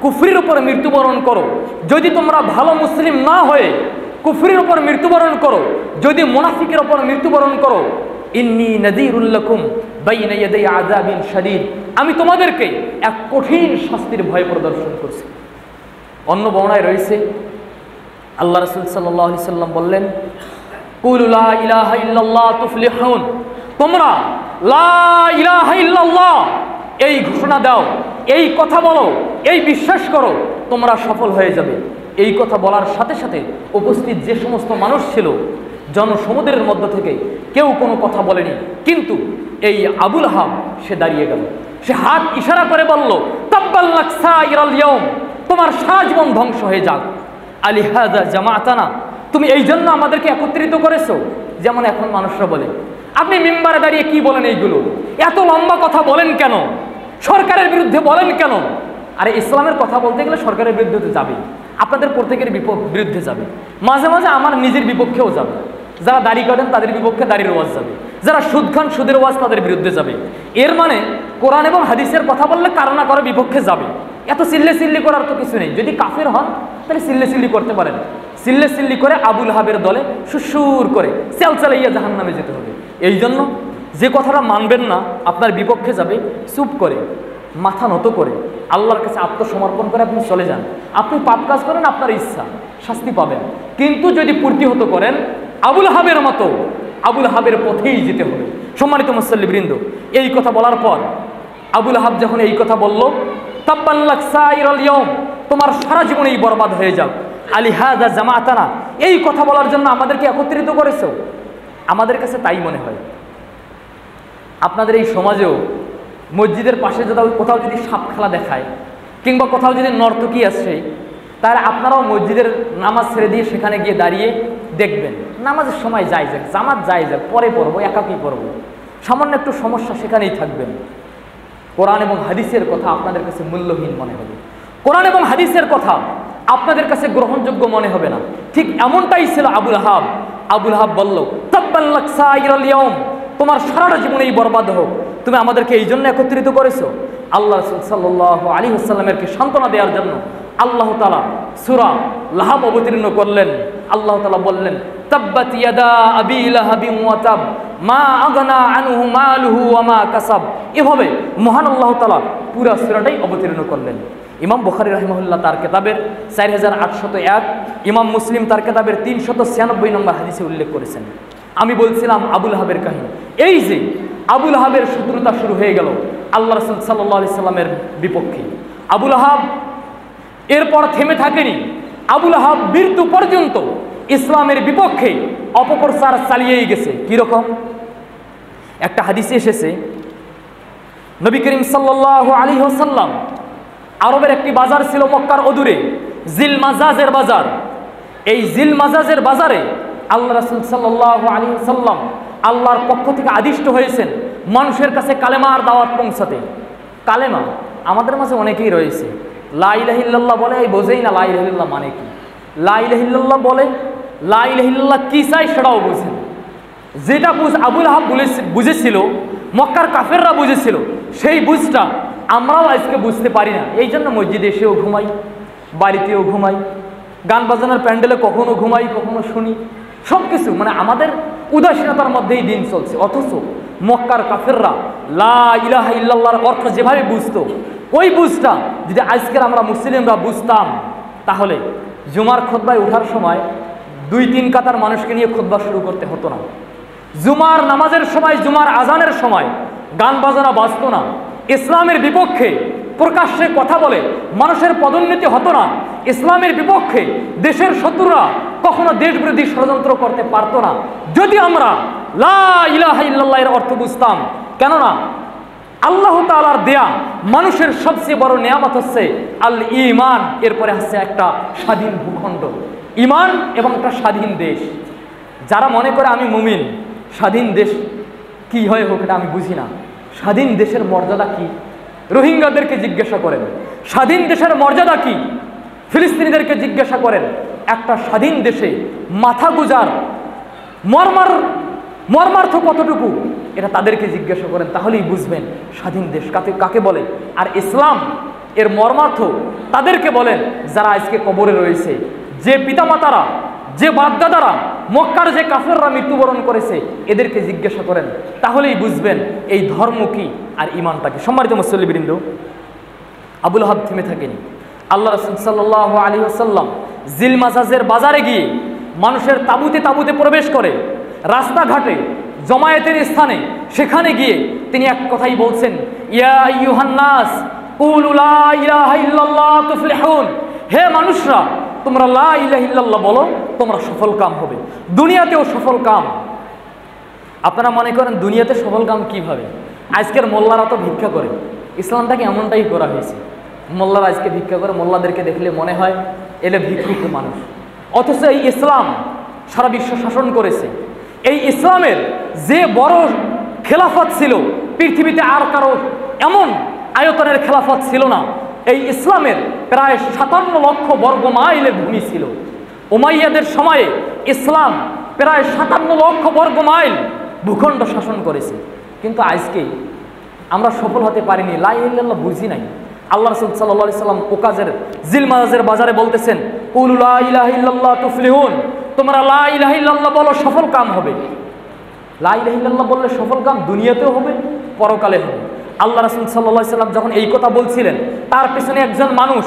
S1: কুফরির উপর মৃত্যুবরণ করো, যদি তোমরা ভালো মুসলিম না হয়ে কুফরির উপর মৃত্যুবরণ করো, যদি মুনাফিকের উপর মৃত্যুবরণ করো, ইন্নী নাযীরুল লাকুম বাইনা ইয়াদাই আযাবিন শাদীদ, আমি তোমাদেরকে এক কঠিন শাস্তির ভয় প্রদর্শন করছি। অন্য বর্ণনায় রয়েছে, আল্লাহ রাসূল সাল্লাল্লাহু আলাইহি সাল্লাম বললেন, কুলু লা ইলাহা ইল্লাল্লাহ তুফলিহুন, তোমরা লা ইলাহা ইল্লাল্লাহ এই ঘোষণা দাও, এই কথা বলো, এই বিশ্বাস করো, তোমরা সফল হয়ে যাবে। এই কথা বলার সাথে সাথে উপস্থিত যে সমস্ত মানুষ ছিল জনসমুদ্রের মধ্য থেকে কেউ কোনো কথা বলেনি, কিন্তু এই আবুল আহাব সে দাঁড়িয়ে গেল, সে হাত ইশারা করে বলল, তাব্বাল লাক সাইরাল ইয়াউম, তোমার সারা জীবন ধ্বংস হয়ে যাক। আলিহাযা জামাতানা, তুমি এই জন্য আমাদেরকে একত্রিত করেছো। যেমন এখন মানুষরা বলে, আপনি মিম্বারে দাঁড়িয়ে কি বলেন, এইগুলো এত লম্বা কথা বলেন কেন, সরকারের বিরুদ্ধে বলেন কেন? আরে ইসলামের কথা বলতে গেলে সরকারের বিরুদ্ধে যাবে, আপনাদের প্রত্যেকের বিরুদ্ধে যাবে, মাঝে মাঝে আমার নিজের বিপক্ষেও যাবে। যারা দাড়ি কাটেন তাদের বিপক্ষে দাড়ির ওয়াজ যাবে, যারা সুদ খান সুদের ওয়াজ তাদের বিরুদ্ধে যাবে। এর মানে কোরআন এবং হাদিসের কথা বললে কারো না কারো বিপক্ষে যাবে। এত চিল্লে চিল্লি করার তো কিছু নেই। যদি কাফের হন তাহলে চিল্লে চিল্লি করতে পারেন, চিল্লে চিল্লি করে আবুল আহাবের দলে সুসুর করে চালাইয়া জাহান্নামে যেতে হবে। এই জন্য যে কথাটা মানবেন না, আপনার বিপক্ষে যাবে, চুপ করে মাথা নত করে আল্লাহর কাছে আত্মসমর্পণ করে আপনি চলে যান। আপনি পাপ কাজ করেন, আপনার ইচ্ছা, শাস্তি পাবেন। কিন্তু যদি প্রতিহত করেন আবুল আহাবের মতো, আবুল আহাবের পথেই যেতে হবে। সম্মানিত মুসল্লিবৃন্দ, এই কথা বলার পর আবুল আহাব যখন এই কথা বলল, তাব্বাল লাক সাইরাল ইয়াউম, তোমার সারা জীবনেই বরবাদ হয়ে যাক। আলী হাযা জামাতানা, এই কথা বলার জন্য আমাদেরকে একত্রিত করেছো। আমাদের কাছে তাই মনে হয়। আপনাদের এই সমাজেও মসজিদের পাশে কোথাও যদি সাপ খেলা দেখায় কিংবা কোথাও যদি নর্তকী আসে, তাহলে আপনারাও মসজিদের নামাজ ছেড়ে দিয়ে সেখানে গিয়ে দাঁড়িয়ে দেখবেন। নামাজের সময় যাই যাক, জামাত যাই যাক, পরে পড়বো, একাকী পড়বো, সামান্য একটু সমস্যা সেখানেই থাকবেন। কোরআন এবং হাদিসের কথা আপনাদের কাছে মূল্যহীন মনে হবে, কোরআন এবং হাদিসের কথা আপনাদের কাছে গ্রহণযোগ্য মনে হবে না। ঠিক এমনটাই ছিল আবুল আহাব। আবুল আহাব বলল, তাব্বান লাক সাইরাল ইয়াউম, তোমার সারাটা জীবনেই বরবাদ হোক, তুমি আমাদেরকে এই জন্য একত্রিত করেছো। আল্লাহ রাসূল সাল্লাল্লাহু আলাইহি ওয়াসাল্লামেরকে সান্ত্বনা দেওয়ার জন্য আল্লাহ তাআলা সূরা লাহাব অবতীর্ণ করলেন। আল্লাহ তাআলা বললেন, তাব্বাত ইয়াদা আবি লাহাবিন ওয়া তাব মা আগনা আনহু মালুহু ওয়া মা কাসাব। এভাবে মহান আল্লাহ তাআলা পুরো সূরাটাই অবতীর্ণ করলেন। ইমাম বুখারী রাহিমাহুল্লাহ তার কিতাবের 4801, ইমাম মুসলিম তার কিতাবের 396 নম্বর হাদিসে উল্লেখ করেছেন। আমি বলছিলাম আবুল আহাবের কাহিনী। এই যে আবুল আহাবের শত্রুতা শুরু হয়ে গেল আল্লাহ রাসূল সাল্লাল্লাহু আলাইহি সাল্লামের বিপক্ষে। আবুল আহাব এরপর থেমে থাকেনি। আবুল আহাব মৃত্যু পর্যন্ত ইসলামের বিপক্ষে অপপ্রচার চালিয়েই গেছে। কিরকম? একটা হাদিসে এসেছে, নবী করিম সাল্লাল্লাহু আলাইহি ওয়াসাল্লাম আরবের একটি বাজার ছিল মক্কার অদূরে, জিল মাজাজের বাজার। এই জিল মাজাজের বাজারে আল্লাহ রাসূল সাল্লাল্লাহু আলাইহি ওয়াসাল্লাম আল্লাহর পক্ষ থেকে আদিষ্ট হয়েছেন মানুষের কাছে কালেমার দাওয়াত পৌঁছাতে। কালেমা আমাদের মাঝে অনেকেই রয়েছে, লা ইলাহা ইল্লাল্লাহ বলে এই বোঝেই না লা ইলাহা ইল্লাল্লাহ মানে কি। লা ইলাহা ইল্লাল্লাহ বলে, লা ইলাহা ইল্লাল্লাহ কি চাই সেটাও বোঝেন। যেটা আবুল আহাব বুঝেছিল, মক্কার কাফেররা বুঝেছিল, সেই বুঝটা আমরাও আজকে বুঝতে পারি না। এই জন্য মসজিদে এসেও ঘুমাই, বাড়িতেও ঘুমাই, গান বাজনার প্যান্ডেলে কখনো ঘুমাই, কখনো শুনি, সব কিছু মানে আমাদের উদাসীনতার মধ্যেই দিন চলছে। অথচ মক্কার কাফেররা লা ইলাহা ইল্লাল্লাহর অর্থ যেভাবে বুঝতো, ওই বুঝটা যদি আজকের আমরা মুসলিমরা বুঝতাম, তাহলে জুমার খুতবায় ওঠার সময় 2-3 কাতার মানুষকে নিয়ে খুতবা শুরু করতে হতো না। জুমার নামাজের সময়, জুমার আজানের সময় গান বাজনা বাজতো না। ইসলামের বিপক্ষে প্রকাশ্যে কথা বলে মানুষের পদোন্নতি হতো না। ইসলামের বিপক্ষে দেশের শত্রুরা কখনো দেশবিরোধী ষড়যন্ত্র করতে পারতো না, যদি আমরা লা ইলাহা ইল্লাল্লাহ এর অর্থ বুঝতাম। কেননা আল্লাহ তাআলার দেয়া মানুষের সবচেয়ে বড় নিয়ামত হচ্ছে আল ঈমান, এরপরে হচ্ছে একটা স্বাধীন ভূখণ্ড, ঈমান এবং একটা স্বাধীন দেশ। যারা মনে করে আমি মুমিন, স্বাধীন দেশ কি হয় হোক এটা আমি বুঝি না। স্বাধীন দেশের মর্যাদা কি? রোহিঙ্গাদেরকে জিজ্ঞাসা করেন স্বাধীন দেশের মর্যাদা কি, ফিলিস্তিনিদেরকে জিজ্ঞাসা করেন একটা স্বাধীন দেশে মাথা গুজার মর্মার্থ কতটুকু, এটা তাদেরকে জিজ্ঞাসা করেন, তাহলেই বুঝবেন স্বাধীন দেশ কাকে বলে। আর ইসলাম এর মর্মার্থ তাদেরকে বলেন যারা আজকে কবরে রয়েছে, যে পিতামাতারা, যে বাপদাদারা, মক্কার যে কাফেররা মৃত্যুবরণ করেছে, এদেরকে জিজ্ঞাসা করেন, তাহলেই বুঝবেন এই ধর্ম কি আর ঈমানটা কি। সম্মানিত মুসল্লিবৃন্দ, আবুল আহাব থেমে থাকেনি। আল্লাহ রাসূল সাল্লাল্লাহু আলাইহি ওয়াসাল্লাম জিল মাজাজের বাজারে গিয়ে মানুষের তাঁবুতে তাঁবুতে প্রবেশ করে, রাস্তাঘাটে জমায়েতের স্থানে সেখানে গিয়ে তিনি এক কথাই বলছেন, ইয়া আইয়ুহান নাস কুলু লা ইলাহা ইল্লাল্লাহ তুফলিহুন, হে মানুষরা তোমরা লা ইলাহা ইল্লাল্লাহ বলো, তোমরা সফল কাম হবে, দুনিয়াতেও সফল কাম। আপনারা মনে করেন দুনিয়াতে সফল কাম কিভাবে? আজকের মোল্লারা তো ভিক্ষা করে, ইসলামটাকে এমনটাই করা হয়েছে। মোল্লারা আজকে ভিক্ষা করে, মোল্লাদেরকে দেখলে মনে হয় এলে ভিক্ষুক মানুষ। অথচ এই ইসলাম সারা বিশ্ব শাসন করেছে। এই ইসলামের যে বড় খেলাফত ছিল, পৃথিবীতে আর কারো এমন আয়তনের খেলাফত ছিল না। এই ইসলামের প্রায় 57 লক্ষ বর্গ মাইলের ভূমি ছিল। উমাইয়াদের সময়ে ইসলাম প্রায় 57 লক্ষ বর্গ মাইল ভূখণ্ড শাসন করেছে। কিন্তু আজকে আমরা সফল হতে পারিনি, লা ইলাহা ইল্লাল্লাহ বুঝি নাই। আল্লাহ রাসূল সাল্লাল্লাহু আলাইহি সাল্লাম ওকাজের জিল মাজাজের বাজারে বলতেছেন, কুলু লা ইলাহা ইল্লাল্লাহ তুফলিহুন, তোমরা লা ইলাহা ইল্লাল্লাহ বলো, সফল কাম হবে। লা ইলাহা ইল্লাল্লাহ বললে সফল কাম দুনিয়াতেও হবে, পরকালে হবে। আল্লাহ রাসূল সাল্লাল্লাহু আলাইহি সাল্লাম যখন এই কথা বলছিলেন, তার পেছনে একজন মানুষ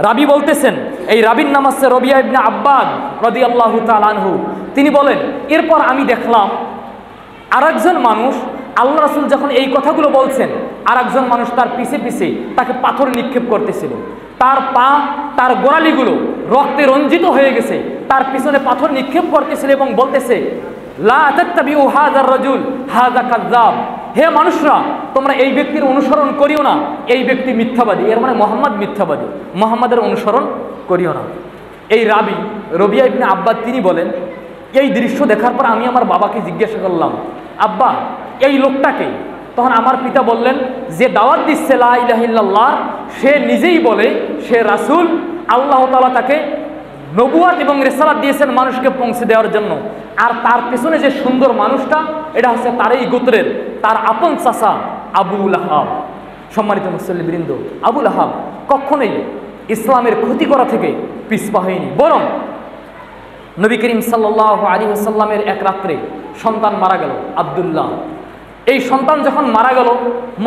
S1: রাবি বলতেছেন, এই রাবির নাম হচ্ছে রবিয়া ইবনে আব্বাদ রাদিয়াল্লাহু তাআলা আনহু। তিনি বলেন, এরপর আমি দেখলাম আরেকজন মানুষ আল্লাহ রাসূল যখন এই কথাগুলো বলছেন, আর একজন মানুষ তার পিছে পিছে তাকে পাথর নিক্ষেপ করতেছিল। তার পা, তার গোড়ালিগুলো রক্তে রঞ্জিত হয়ে গেছে, তার পিছনে পাথর নিক্ষেপ করতেছিল এবং বলতেছে, লা তাত্তাবিউ হাযার রাজুল হাযা কাযযাব, হে মানুষরা তোমরা এই ব্যক্তির অনুসরণ করিও না, এই ব্যক্তি মিথ্যাবাদী। এর মানে মোহাম্মদ মিথ্যাবাদী, মোহাম্মদের অনুসরণ করিও না। এই রবিয়া ইবনে আব্বাদ তিনি বলেন, এই দৃশ্য দেখার পর আমি আমার বাবাকে জিজ্ঞাসা করলাম, আব্বা এই লোকটাকে? তখন আমার পিতা বললেন, যে দাওয়াত দিচ্ছে লা ইলাহা ইল্লাল্লাহ, সে নিজেই বলে সে রাসূল, আল্লাহ তাআলা তাকে নবুয়াত এবং রিসালাত দিয়েছেন মানুষকে পৌঁছে দেওয়ার জন্য। আর তার পেছনে যে সুন্দর মানুষটা, এটা হচ্ছে তারই গোত্রের, তার আপন চাচা আবু লাহাব। সম্মানিত মুসল্লিবৃন্দ, আবু লাহাব কখনোই ইসলামের ক্ষতি করা থেকে পিছপা হয়নি, বরং নবী করিম সাল্লাল্লাহু আলাইহি ওয়াসাল্লামের এক রাত্রে সন্তান মারা গেল, আব্দুল্লাহ। এই সন্তান যখন মারা গেল,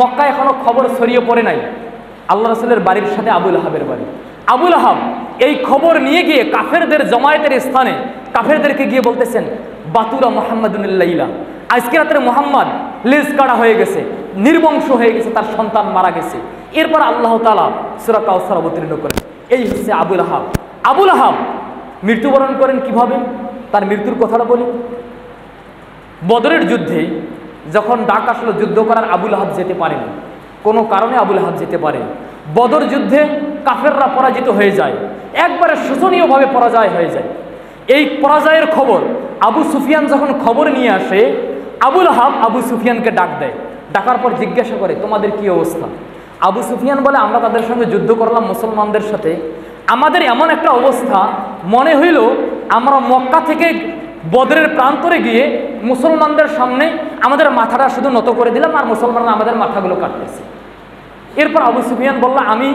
S1: মক্কায় এখনো খবর ছড়িয়ে পড়ে নাই আল্লাহ রাসূলের বাড়ির সাথে আবু লাহাবের বাড়ি। আবু লাহাব এই খবর নিয়ে গিয়ে কাফেরদের জমায়েতের স্থানে কাফেরদেরকে গিয়ে বলতেছেন, বাতুরা মুহাম্মাদুল লাইলা, আজকে রাত্রে মুহাম্মদ লেজ কাটা হয়ে গেছে, নির্বংশ হয়ে গেছে, তার সন্তান মারা গেছে। এরপর আল্লাহ তাআলা সূরা কাউসার অবতীর্ণ করেন। এই হচ্ছে আবু লাহাব। আবু লাহাব মৃত্যুবরণ করেন কিভাবে, তার মৃত্যুর কথাটা বলি। বদরের যুদ্ধে যখন ডাক আসলো যুদ্ধ করার, আবু লাহাব যেতে পারেন, কোনো কারণে আবু লাহাব যেতে পারেন। বদর যুদ্ধে কাফেররা পরাজিত হয়ে যায়, একবারে শোচনীয়ভাবে পরাজয় হয়ে যায়। এই পরাজয়ের খবর আবু সুফিয়ান যখন খবর নিয়ে আসে, আবু লাহাব আবু সুফিয়ানকে ডাক দেয়। ডাকার পর জিজ্ঞাসা করে, তোমাদের কি অবস্থা? আবু সুফিয়ান বলে, আমরা তাদের সঙ্গে যুদ্ধ করলাম মুসলমানদের সাথে, আমাদের এমন একটা অবস্থা মনে হইল আমরা মক্কা থেকে বদরের প্রান্তরে গিয়ে মুসলমানদের সামনে আমাদের মাথাটা শুধু নত করে দিলাম, আর মুসলমানরা আমাদের মাথাগুলো কাটতেছে। এরপর আবু সুফিয়ান বলল, আমি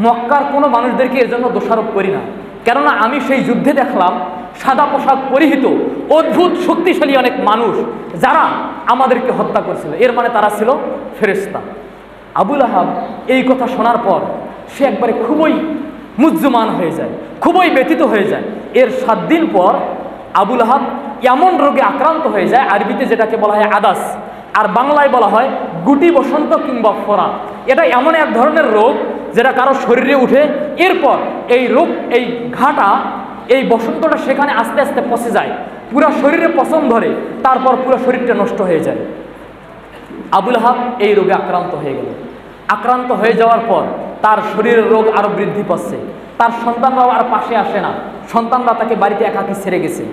S1: মক্কার কোনো মানুষদেরকে এর জন্য দোষারোপ করি না, কেননা আমি সেই যুদ্ধে দেখলাম সাদা পোশাক পরিহিত অদ্ভুত শক্তিশালী অনেক মানুষ যারা আমাদেরকে হত্যা করেছিল, এর মানে তারা ছিল ফেরেশতা। আবু লাহাব এই কথা শোনার পর সে একবারে খুবই মুজ্জমান হয়ে যায়, খুবই ব্যথিত হয়ে যায়। এর 7 দিন পর আবু লাহাব এমন রোগে আক্রান্ত হয়ে যায়, আরবিতে যেটাকে বলা হয় আদাস, আর বাংলায় বলা হয় গুটি বসন্ত কিংবা ফোড়া। এটা এমন এক ধরনের রোগ যেটা কারো শরীরে উঠে, এরপর এই রোগ, এই ঘাটা, এই বসন্তটা সেখানে আস্তে আস্তে পচে যায়, পুরো শরীরে পচন ধরে, তারপর পুরো শরীরটা নষ্ট হয়ে যায়। আবু লাহাব এই রোগে আক্রান্ত হয়ে গেল। আক্রান্ত হয়ে যাওয়ার পর তার শরীরের রোগ আরও বৃদ্ধি পাচ্ছে, তার সন্তানরাও আর পাশে আসে না, সন্তানরা তাকে বাড়িতে একাকী ছেড়ে গেছে।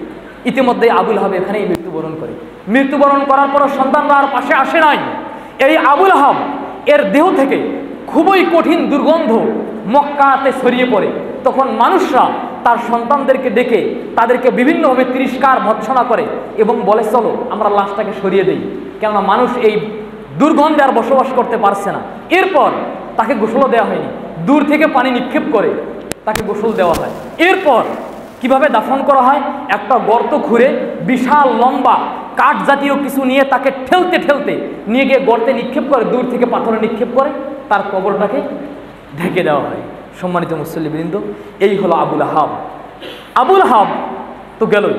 S1: ইতিমধ্যে আবু লাহাব এখানেই মৃত্যুবরণ করে। মৃত্যুবরণ করার পরও সন্তানরা আর পাশে আসে নাই। এই আবু লাহাব এর দেহ থেকে খুবই কঠিন দুর্গন্ধ মক্কাতে ছড়িয়ে পড়ে। তখন মানুষরা তার সন্তানদেরকে ডেকে তাদেরকে বিভিন্নভাবে তিরস্কার ভৎসনা করে এবং বলে, চলো আমরা লাশটাকে সরিয়ে দিই, কেননা মানুষ এই দুর্গন্ধে আর বসবাস করতে পারছে না। এরপর তাকে গোসলও দেওয়া হয়নি, দূর থেকে পানি নিক্ষেপ করে তাকে গোসল দেওয়া হয়। এরপর কিভাবে দাফন করা হয়, একটা গর্ত খুঁড়ে বিশাল লম্বা কাঠ জাতীয় কিছু নিয়ে তাকে ঠেলতে ঠেলতে নিয়ে গিয়ে গর্তে নিক্ষেপ করে, দূর থেকে পাথরে নিক্ষেপ করে তার কবরটাকে ঢেকে দেওয়া হয়। সম্মানিত মুসল্লিবৃন্দ, এই হলো আবু লাহাব। আবু লাহাব তো গেলই,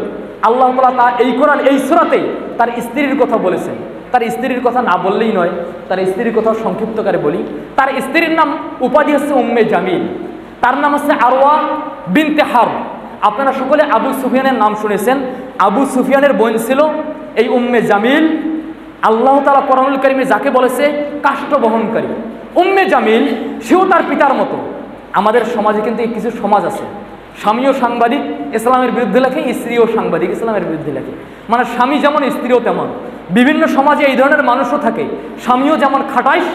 S1: আল্লাহ তাআলা তার এই কোরআন এই সূরাতেই তার স্ত্রীর কথা বলেছেন। তার স্ত্রীর কথা না বললেই নয়, তার স্ত্রীর কথা সংক্ষিপ্তকারে বলি। তার স্ত্রীর নাম, উপাধি হচ্ছে উম্মে জামিল, তার নাম হচ্ছে আরওয়া বিনতে হারব। আপনারা সকলে আবু সুফিয়ানের নাম শুনেছেন। আবু সুফিয়ানের বোন ছিল এই উম্মে জামিল। আল্লাহ তাআলা কোরআনুল কারীমে যাকে বলেছে কাষ্ঠ বহনকারী, উম্মে জামিল সেও তার পিতার মতো। আমাদের সমাজে কিন্তু কিছু সমাজ আছে, স্বামীও সাংবাদিক ইসলামের বিরুদ্ধে লেখে, স্ত্রীও সাংবাদিক ইসলামের বিরুদ্ধে লেখে। মানে স্বামী যেমন স্ত্রীও তেমন। বিভিন্ন সমাজে এই ধরনের মানুষও থাকে, স্বামীও যেমন খাটাইশ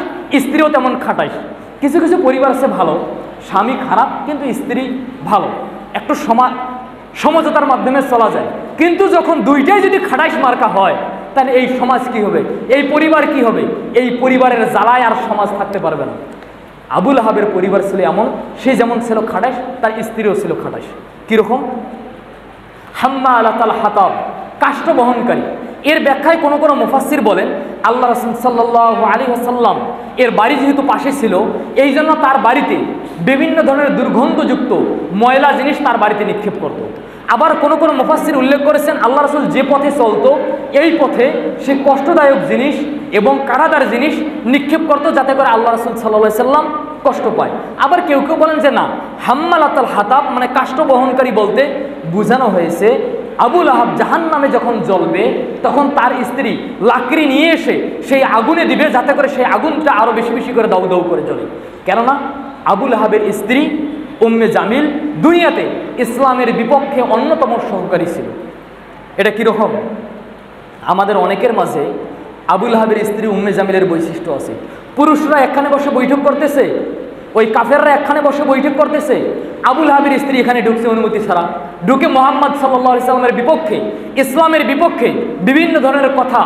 S1: স্ত্রীও তেমন খাটাইশ। কিছু কিছু পরিবার আছে ভালো, স্বামী খারাপ কিন্তু স্ত্রী ভালো, একটু সমঝোতার মাধ্যমে চলা যায়। কিন্তু যখন দুইটাই যদি খাটাইশ মার্কা হয়, তাহলে এই সমাজ কি হবে, এই পরিবার কি হবে? এই পরিবারের জ্বালায় আর সমাজ থাকতে পারবে না। আবু লাহাবের পরিবার ছিল এমন, সে যেমন ছিল খাটাইশ, তার স্ত্রীও ছিল খাটাইশ। কীরকম? হাম্মালাতাল হাতাব, কাষ্ঠ বহনকারী। এর ব্যাখ্যায় কোনো কোনো মুফাসসির বলেন, আল্লাহ রাসূল সাল্লাল্লাহু আলাইহি ওয়াসাল্লাম এর বাড়ি যেহেতু পাশে ছিল, এই জন্য তার বাড়িতে বিভিন্ন ধরনের দুর্গন্ধযুক্ত ময়লা জিনিস তার বাড়িতে নিক্ষেপ করত। আবার কোন কোন মুফাসসির উল্লেখ করেছেন আল্লাহ রাসূল যে পথে চলতো এই পথে সে কষ্টদায়ক জিনিস এবং কাঁটাদার জিনিস নিক্ষেপ করতো, যাতে করে আল্লাহ রাসূল সাল্লাল্লাহু আলাইহি সাল্লাম কষ্ট পায়। আবার কেউ কেউ বলেন যে না, হাম্মালাতুল হাতাব মানে কাষ্ঠ বহনকারী বলতে বোঝানো হয়েছে আবু লাহাব জাহান্নামে যখন জ্বলবে তখন তার স্ত্রী লাকড়ি নিয়ে এসে সেই আগুনে দিবে, যাতে করে সেই আগুনটা আরো বেশি বেশি করে দাউ দাউ করে জ্বলে। কেননা আবু লাহাবের স্ত্রী উম্মে জামিল দুনিয়াতে ইসলামের বিপক্ষে অন্যতম সহকারী ছিল। এটা কীরকম? আমাদের অনেকের মাঝে আবু লাহাবের স্ত্রী উম্মে জামিলের বৈশিষ্ট্য আছে। পুরুষরা একখানে বসে বৈঠক করতেছে, ওই কাফেররা একখানে বসে বৈঠক করতেছে, আবু লাহাবের স্ত্রী এখানে ঢুকছে অনুমতি ছাড়া, ঢুকে মুহাম্মদ সাল্লাল্লাহু আলাইহি সাল্লামের বিপক্ষে, ইসলামের বিপক্ষে বিভিন্ন ধরনের কথা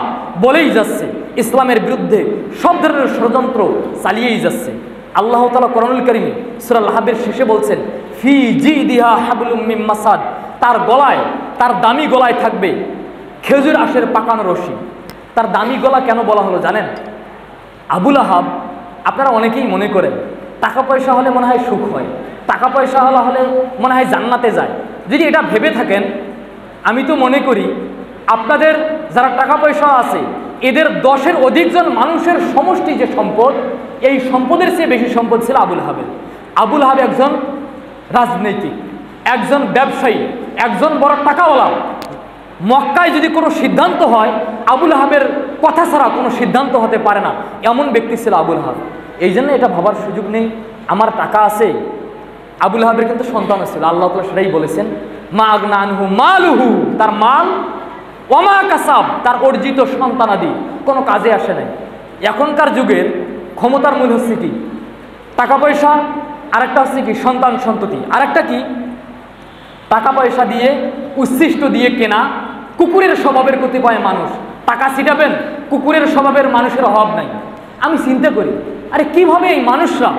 S1: বলেই যাচ্ছে, ইসলামের বিরুদ্ধে সব ধরনের ষড়যন্ত্র চালিয়েই যাচ্ছে। আল্লাহ তাআলা কোরআনুল কারীমে সূরা লাহাবের শেষে বলছেন ফি জিদিহা হাবলুম মিন মাসাদ, তার গলায়, তার দামি গলায় থাকবে খেজুর আঁশের পাকানো রশি। তার দামি গলা কেন বলা হলো জানেন? আবু লাহাব, আপনারা অনেকেই মনে করেন টাকা পয়সা হলে মনে হয় সুখ হয়, টাকা পয়সা হলে মনে হয় জান্নাতে যায়। যদি এটা ভেবে থাকেন, আমি তো মনে করি আপনাদের যারা টাকা পয়সা আছে এদের 10-এর অধিক জন মানুষের সমষ্টি যে সম্পদ, এই সম্পদের চেয়ে বেশি সম্পদ ছিল আবু লাহাবের। আবু লাহাব একজন রাজনৈতিক, একজন ব্যবসায়ী, একজন বড় টাকাওয়ালা। মক্কায় যদি কোনো সিদ্ধান্ত হয় আবু লাহাবের কথা ছাড়া কোনো সিদ্ধান্ত হতে পারে না, এমন ব্যক্তি ছিল আবু লাহাব। এই জন্য এটা ভাবার সুযোগ নেই আমার টাকা আছে। আবু লাহাবের কিন্তু সন্তান ছিল, আল্লাহ তাআলা সেটাই বলেছেন মা আগনা আনহু মালুহু, তার মাল, ওমা কাসাব, তার অর্জিত সন্তানাদি কোনো কাজে আসে নাই। এখনকার যুগের ক্ষমতার মূল হচ্ছে কি? টাকা পয়সা, আরেকটা হচ্ছে কি সন্তান সন্ততি, আরেকটা কি টাকা পয়সা দিয়ে উচ্ছিষ্ট দিয়ে কেনা কুকুরের স্বভাবের কতিপয় মানুষ। টাকা ছিটাবেন, কুকুরের স্বভাবের মানুষের অভাব নাই। আমি চিন্তা করি, আরে কিভাবে এই মানুষরা,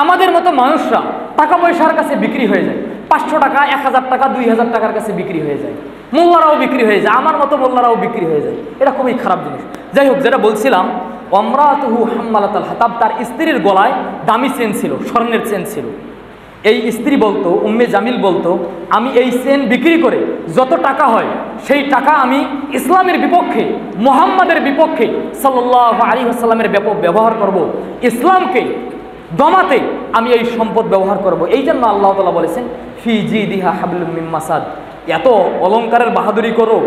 S1: আমাদের মতো মানুষরা টাকা পয়সার কাছে বিক্রি হয়ে যায়, 500 টাকা, 1000 টাকা, 2000 টাকার কাছে বিক্রি হয়ে যায়, মোল্লারাও বিক্রি হয়ে যায়, আমার মতো মোল্লারাও বিক্রি হয়ে যায়। এটা খুবই খারাপ জিনিস। যাই হোক, যেটা বলছিলাম, ওমরাতুহু হাম্মালাতুল হাতাব, তার স্ত্রীর গলায় দামি চেন ছিল, স্বর্ণের চেন ছিল। এই স্ত্রী বলতো, উম্মে জামিল বলতো, আমি এই চেন বিক্রি করে যত টাকা হয় সেই টাকা আমি ইসলামের বিপক্ষে, মুহাম্মাদের বিপক্ষে সাল্লাল্লাহু আলাইহি ওয়াসাল্লামের ব্যাপক ব্যবহার করব, ইসলামকে দমাতে আমি এই সম্পদ ব্যবহার করব। এই জন্য আল্লাহ তাআলা বলেছেন ফি জিদিহা হাবলুম মিন মাসাদ। এত অলংকারের বাহাদুরি করো,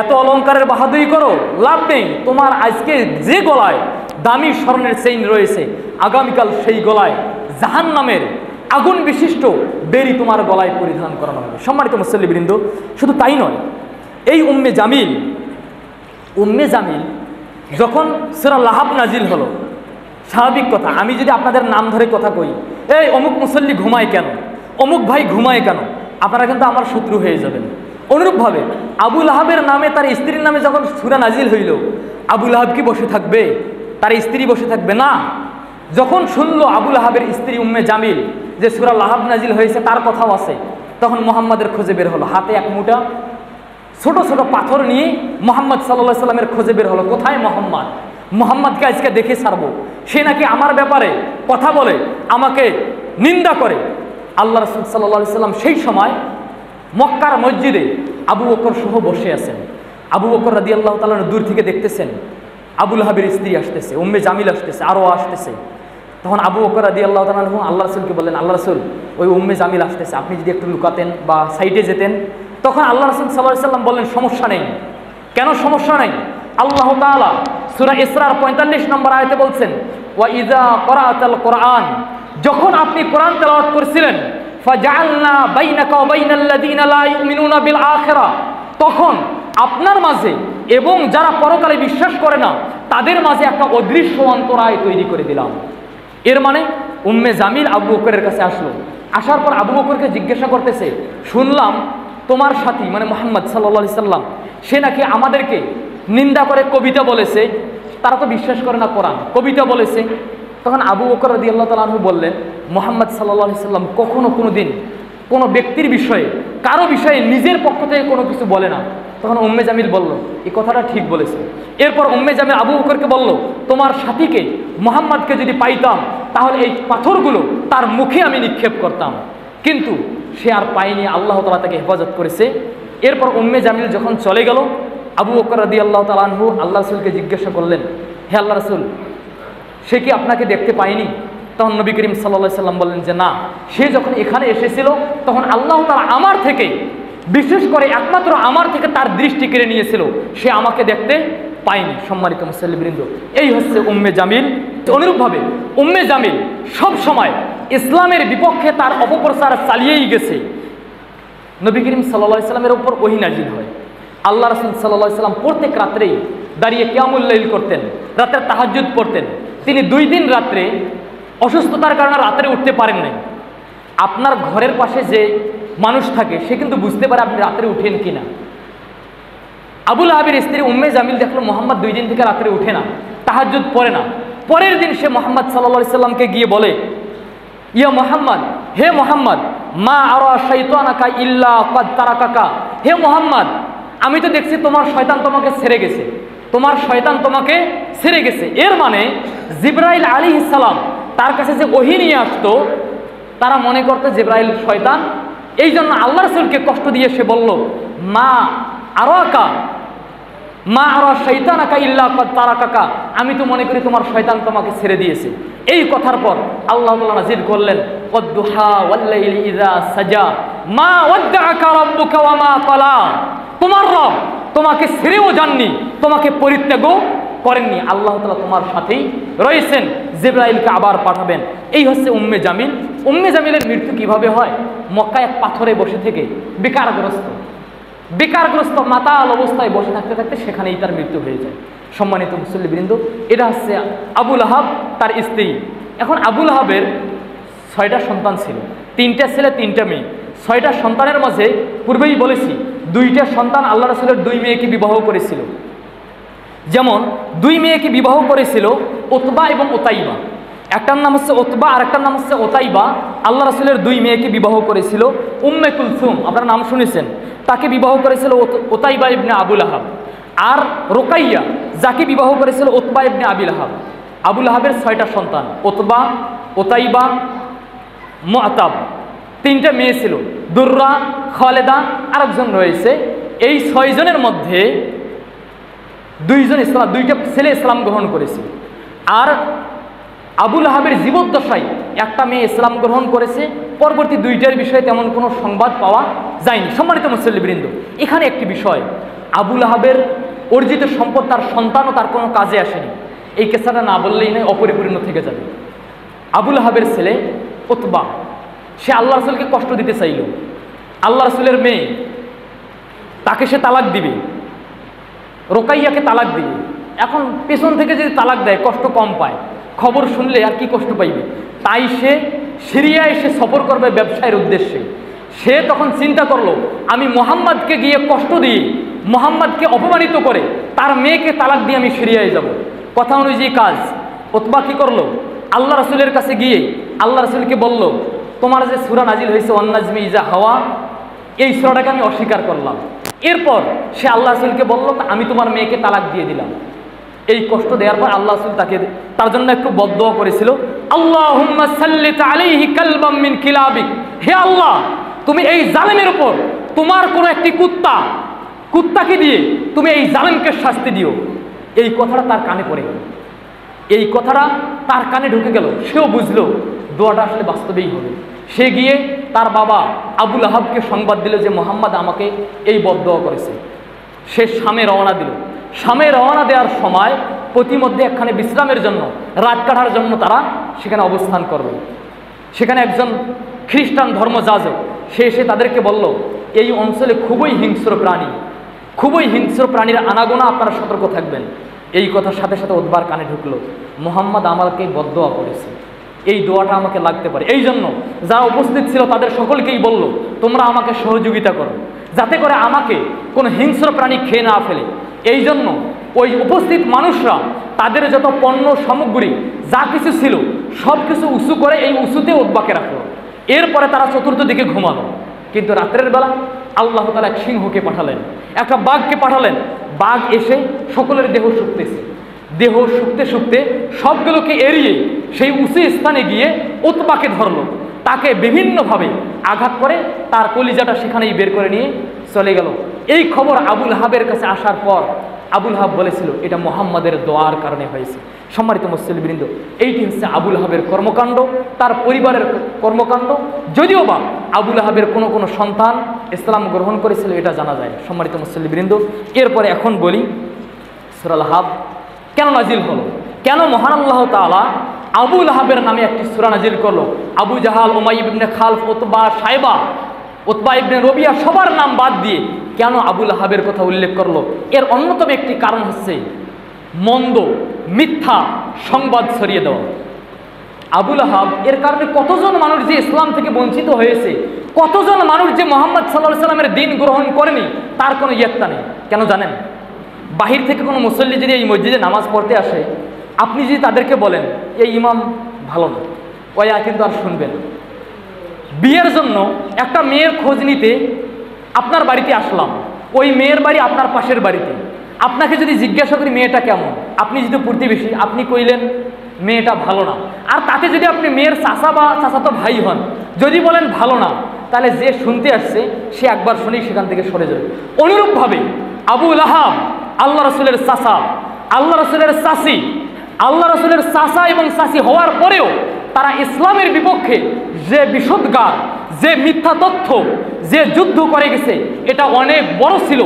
S1: এত অলংকারের বাহাদুরি করো, লাভ নেই। তোমার আজকে যে গলায় দামি স্বর্ণের চেইন রয়েছে, আগামীকাল সেই গলায় জাহান্নামের আগুন বিশিষ্ট বেরি তোমার গলায় পরিধান করানো হবে। সম্মানিত মুসল্লিবৃন্দ, শুধু তাই নয়, এই উম্মে জামিল যখন সূরা লাহাব নাজিল হলো, স্বাভাবিক কথা, আমি যদি আপনাদের নাম ধরে কথা কই, এই অমুক মুসল্লি ঘুমায় কেন, অমুক ভাই ঘুমায় কেন, আপনারা কিন্তু আমার শত্রু হয়ে যাবেন। অনুরূপভাবে আবু লাহাবের নামে, তার স্ত্রীর নামে যখন সূরা নাজিল হইল, আবু লাহাব কি বসে থাকবে? তার স্ত্রী বসে থাকবে না। যখন শুনলো আবু লাহাবের স্ত্রী উম্মে জামিল যে সূরা লাহাব নাজিল হয়েছে, তার কথাও আছে, তখন মুহাম্মাদের খোঁজে বের হলো, হাতে এক মুঠা ছোট ছোট পাথর নিয়ে মুহাম্মদ সাল্লাল্লাহু আলাইহি সাল্লামের খোঁজে বের হলো। কোথায় মুহাম্মদ? মুহাম্মদকে আজকে দেখে ছাড়বো, সে নাকি আমার ব্যাপারে কথা বলে, আমাকে নিন্দা করে। আল্লাহ রাসূল সাল্লাল্লাহু আলাইহি সাল্লাম সেই সময় মক্কার মসজিদে আবু বকর সহ বসে আছেন। আবু বকর রাদিয়াল্লাহু তাআলা দূর থেকে দেখতেছেন আবু লাহাবের স্ত্রী আসতেছে, উম্মে জামিল আসতেছে, আরও আসতেছে। তখন আবু বকর রাদিয়াল্লাহু তাআলা আল্লাহ রাসূলকে বললেন, আল্লাহ রাসূল, ওই উম্মে জামিল আসতেছে, আপনি যদি একটু লুকাতেন বা সাইডে যেতেন। তখন আল্লাহ রাসূল সাল্লাল্লাহু আলাইহি সাল্লাম বললেন, সমস্যা নেই। কেন সমস্যা নেই? আল্লাহ তাআলা সূরা ইসরার 45 নম্বর আয়াতে বলছেন, ওয়া ইযা ক্বরাআতাল কুরআন, যখন আপনি কোরআন তেলাওয়াত করছিলেন, ফাজআলনা বাইনাকা ওয়া বাইনাল্লাযীনা লা ইউমিনুনা বিল আখিরাহ, তখন আপনার মাঝে এবং যারা পরকালে বিশ্বাস করে না তাদের মাঝে একটা অদৃশ্য অন্তরায় তৈরি করে দিলাম। এর মানে উম্মে জামিল আবু বকরের কাছে আসলো, আসার পর আবু বকরকে জিজ্ঞাসা করতেছে, শুনলাম তোমার সাথী মানে মুহাম্মদ সাল্লাল্লাহু আলাইহি সাল্লাম, সে নাকি আমাদেরকে নিন্দা করে কবিতা বলেছে, তারা তো বিশ্বাস করে না কোরআন, কবিতা বলেছে। তখন আবু বকর রাদিয়াল্লাহু তাআলা আনহু বললেন, মুহাম্মদ সাল্লাল্লাহু আলাইহি সাল্লাম কখনো কোনো দিন কোনো ব্যক্তির বিষয়ে, কারো বিষয়ে নিজের পক্ষ থেকে কোনো কিছু বলে না। তখন উম্মে জামিল বলল, এই কথাটা ঠিক বলেছে। এরপর উম্মে জামিল আবু বকরকে বলল, তোমার সাথীকে মুহাম্মদকে যদি পাইতাম তাহলে এই পাথরগুলো তার মুখে আমি নিক্ষেপ করতাম, কিন্তু সে আর পায়নি, আল্লাহ তাআলা তাকে হেফাজত করেছে। এরপর উম্মে জামিল যখন চলে গেল, আবু বকর রাদিয়াল্লাহু তাআলা আনহু আল্লাহ রাসূলকে জিজ্ঞাসা করলেন, হে আল্লাহ রাসূল, সে কি আপনাকে দেখতে পায়নি? তখন নবী করিম সাল্লাল্লাহু আলাইহি সাল্লাম বললেন যে না, সে যখন এখানে এসেছিল তখন আল্লাহ তাআলা আমার থেকে, বিশেষ করে একমাত্র আমার থেকে তার দৃষ্টি কেড়ে নিয়েছিল, সে আমাকে দেখতে পায়নি। সম্মানিত মুসল্লিবৃন্দ, এই হচ্ছে উম্মে জামিল। অনুরূপভাবে উম্মে জামিল সব সময় ইসলামের বিপক্ষে তার অপপ্রচার চালিয়েই গেছে। নবী করিম সাল্লাল্লাহু আলাইহি সাল্লামের উপর ওহী নাজিল হয়, আল্লাহ রাসূল সাল্লাল্লাহু আলাইহি সাল্লাম প্রত্যেক রাত্রেই দাঁড়িয়ে কিয়ামুল লাইল করতেন, রাতের তাহাজ্জুদ পড়তেন। তিনি 2 দিন রাত্রে অসুস্থতার কারণে রাত্রে উঠতে পারেন নাই। আপনার ঘরের পাশে যে মানুষ থাকে সে কিন্তু বুঝতে পারে আপনি রাত্রে উঠেন কিনা। আবুল আহাবের স্ত্রী উম্মে জামিল দেখলো মুহাম্মদ 2 দিন থেকে রাত্রে উঠে না, তাহাজ্জুদ পড়ে না। পরের দিন সে মুহাম্মদ সাল্লাল্লাহু আলাইহি সাল্লামকে গিয়ে বলে, ইয়া মুহাম্মদ, হে মুহাম্মদ, মা আরা শাইতানাকা ইল্লা ক্বাদ তারাকাকা। হে মুহাম্মদ, আমি তো দেখছি তোমার শয়তান তোমাকে ছেড়ে গেছে, তোমার শয়তান তোমাকে ছেড়ে গেছে। এর মানে জিবরাইল আলাইহিস সালাম তার কাছে যে ওহী নিয়ে আসতো, তারা মনে করতো জিবরাইল শয়তান। এই জন্য আল্লাহ রাসূলকে কষ্ট দিয়ে সে বলল, মা আরাকা মা আরা শাইতানাকা ইল্লা ক্বাদ তারাকাকা, আমি তো মনে করি তোমার শয়তান তোমাকে ছেড়ে দিয়েছে। এই কথার পর আল্লাহ তাআলা নাযিল করলেন, ওয়াদ-দুহা ওয়াল-লাইলি ইযা সাজা মা ওয়াদ্দাআকা রাব্বুকা ওয়া মা ক্বালা। তোমার রব তোমাকে ছেড়েও যাননি, তোমাকে পরিত্যাগও করেননি, আল্লাহ তাআলা তোমার সাথেই রয়েছেন, জিবরাইলকে আবার পাঠাবেন। এই হচ্ছে উম্মে জামিল। উম্মে জামিলের মৃত্যু কিভাবে হয়? মক্কায় এক পাথরে বসে থেকে বেকারগ্রস্ত মাতাল অবস্থায় বসে থাকতে থাকতে সেখানেই তার মৃত্যু হয়ে যায়। সম্মানিত মুসল্লিবৃন্দ, এটা হচ্ছে আবুল আহাব, তার স্ত্রী। এখন আবুল আহাবের 6টা সন্তান ছিল, 3টা ছেলে 3টা মেয়ে। 6টা সন্তানের মাঝে পূর্বেই বলেছি 2টা সন্তান আল্লাহ রাসূলের 2 মেয়েকে বিবাহ করেছিল। যেমন 2 মেয়েকে বিবাহ করেছিল উতবা এবং উতাইবা। একটার নাম হচ্ছে উতবা আর একটার নাম হচ্ছে উতাইবা। আল্লাহ রাসূলের 2 মেয়েকে বিবাহ করেছিল। উম্মে কুলসুম, আপনারা নাম শুনেছেন, তাকে বিবাহ করেছিল উতাইবা ইবনে আবুল আহাব। আর রুকাইয়া, যাকে বিবাহ করেছিল উতবা ইবনে আবিল আহাব। আবুল আহাবের 6টা সন্তান, উতবা, উতাইবা, মুআতাব। 3টা মেয়ে ছিল, দুররা, খালেদা, আরেকজন রয়েছে। এই 6 জনের মধ্যে 2টা ছেলে ইসলাম গ্রহণ করেছে। আর আবুল আহাবের জীবদ্দশায় একটা মেয়ে ইসলাম গ্রহণ করেছে। পরবর্তী 2টার বিষয়ে তেমন কোনো সংবাদ পাওয়া যায়নি। সম্মানিত মুসল্লিবৃন্দ, এখানে একটি বিষয়, আবুল আহাবের অর্জিত সম্পদ তার সন্তানও তার কোনো কাজে আসেনি। এই কেসাটা না বললেই নয়, অপরিপূর্ণ থেকে যাবে। আবুল আহাবের ছেলে উতবা, সে আল্লাহ রাসূলকে কষ্ট দিতে চাইল। আল্লাহ রাসূলের মেয়ে, তাকে সে তালাক দিবে, রুকাইয়াকে তালাক দিবে। এখন পেছন থেকে যদি তালাক দেয় কষ্ট কম পায়, খবর শুনলে আর কি কষ্ট পাইবে। তাই সে সিরিয়ায় এসে সফর করবে ব্যবসায়ের উদ্দেশ্যে। সে তখন চিন্তা করলো, আমি মুহাম্মদকে গিয়ে কষ্ট দিয়ে, মুহাম্মদকে অপমানিত করে তার মেয়েকে তালাক দিয়ে আমি সিরিয়ায় যাব। কথা অনুযায়ী কাজ। উতবা কি করলো? আল্লাহ রাসূলের কাছে গিয়ে আল্লাহ রাসূলকে বলল, তোমার যে সূরা নাজিল হয়েছে ওয়ান-নাজমি ইযা হাওয়া, এই সূরাটাকে আমি অস্বীকার করলাম। এরপর সে আল্লাহ রাসূলকে বলল, আমি তোমার মেয়েকে তালাক দিয়ে দিলাম। এই কষ্ট দেওয়ার পর আল্লাহ রাসূল তার জন্য একটু বদদোয়া করেছিল, আল্লাহুম্মা সাল্লিত আলাইহি কালবাম মিন কিলাবিক। হে আল্লাহ, তুমি এই জালেমের উপর তোমার কোনো একটি কুত্তাকে দিয়ে তুমি এই জালেমকে শাস্তি দিও। এই কথাটা তার কানে পড়ে গেল, এই কথাটা তার কানে ঢুকে গেল। সেও বুঝলো দোয়াটা আসলে বাস্তবেই হবে। সে গিয়ে তার বাবা আবুল আহাবকে সংবাদ দিল যে মুহাম্মদ আমাকে এই বদদোয়া করেছে। সে শামে রওনা দিল। শামে রওনা দেওয়ার সময় প্রতিমধ্যে একখানে বিশ্রামের জন্য, রাত কাটার জন্য তারা সেখানে অবস্থান করবে। সেখানে একজন খ্রিস্টান ধর্মযাজক, সে এসে তাদেরকে বলল, এই অঞ্চলে খুবই হিংস্র প্রাণীর আনাগোনা, আপনারা সতর্ক থাকবেন। এই কথার সাথে সাথে উতবার কানে ঢুকলো, মুহাম্মদ আমাকে বদদোয়া করেছে, এই দোয়াটা আমাকে লাগতে পারে। এই জন্য যারা উপস্থিত ছিল তাদের সকলকেই বলল, তোমরা আমাকে সহযোগিতা করো, যাতে করে আমাকে কোনো হিংস্র প্রাণী খেয়ে না ফেলে। এই জন্য ওই উপস্থিত মানুষরা তাদের যত পণ্য সামগ্রী যা কিছু ছিল সব কিছু উঁচু করে এই উঁচুতে উতবাকে রাখলো। এরপরে তারা চতুর্থ দিকে ঘুমালো। কিন্তু রাত্রের বেলা আল্লাহ তাআলা এক সিংহকে পাঠালেন, একটা বাঘকে পাঠালেন। বাঘ এসে সকলের দেহ শুকতেছে। দেহ শুকতে শুকতে সবগুলোকে এড়িয়ে সেই উঁচু স্থানে গিয়ে উতবাকে ধরলো। তাকে বিভিন্নভাবে আঘাত করে তার কলিজাটা সেখানেই বের করে নিয়ে চলে গেল। এই খবর আবুল আহাবের কাছে আসার পর আবুল আহাব বলেছিল এটা মুহাম্মাদের দোয়ার কারণে হয়েছে। সম্মানিত মুসলিমবৃন্দ, এইটি হচ্ছে আবুল আহাবের কর্মকাণ্ড, তার পরিবারের কর্মকাণ্ড। যদিও বা আবুল আহাবের কোনো কোনো সন্তান ইসলাম গ্রহণ করেছিল এটা জানা যায়। সম্মানিত মুসলিমবৃন্দ, এরপরে এখন বলি সূরা আল-আহজাব কেন নাজিল হলো, কেন মহান আল্লাহ তাআলা আবুল আহাবের নামে একটি সূরা নাজিল করলো। Abu Jahl, Umayyah ibn Khalaf, Utbah, Shaybah, Utbah ibn Rabiah সবার নাম বাদ দিয়ে কেন আবুল আহাবের কথা উল্লেখ করলো? এর অন্যতম একটি কারণ হচ্ছে মন্দ মিথ্যা সংবাদ ছড়িয়ে দেওয়া। আবুল আহাব এর কারণে কতজন মানুষ যে ইসলাম থেকে বঞ্চিত হয়েছে, কতজন মানুষ যে মুহাম্মদ সাল্লাল্লাহু আলাইহি সাল্লামের দিন গ্রহণ করেনি তার কোনো ইয়ত্তা নেই। কেন জানেন? বাহির থেকে কোনো মুসল্লি যদি এই মসজিদে নামাজ পড়তে আসে, আপনি যদি তাদেরকে বলেন এই ইমাম ভালো না, ওয়া কিন্তু আর শুনবেন। বিয়ের জন্য একটা মেয়ের খোঁজ নিতে আপনার বাড়িতে আসলাম, ওই মেয়ের বাড়ি আপনার পাশের বাড়িতে। আপনাকে যদি জিজ্ঞাসা করি মেয়েটা কেমন, আপনি যদি প্রতিবেশী আপনি কইলেন মেয়েটা ভালো না। আর তাতে যদি আপনি মেয়ের চাচা বা চাচাতো ভাই হন, যদি বলেন ভালো না, তাহলে যে শুনতে আসছে সে একবার শুনেই সেখান থেকে সরে যাবে। অনুরূপভাবে আবুল আহাব আল্লাহ রসুলের চাচা, আল্লাহ রসুলের চাচি, আল্লাহ রসুলের চাচা এবং চাচি হওয়ার পরেও তারা ইসলামের বিপক্ষে যে বিষোদ্গার, যে মিথ্যা তথ্য, যে যুদ্ধ করে গেছে এটা অনেক বড় ছিল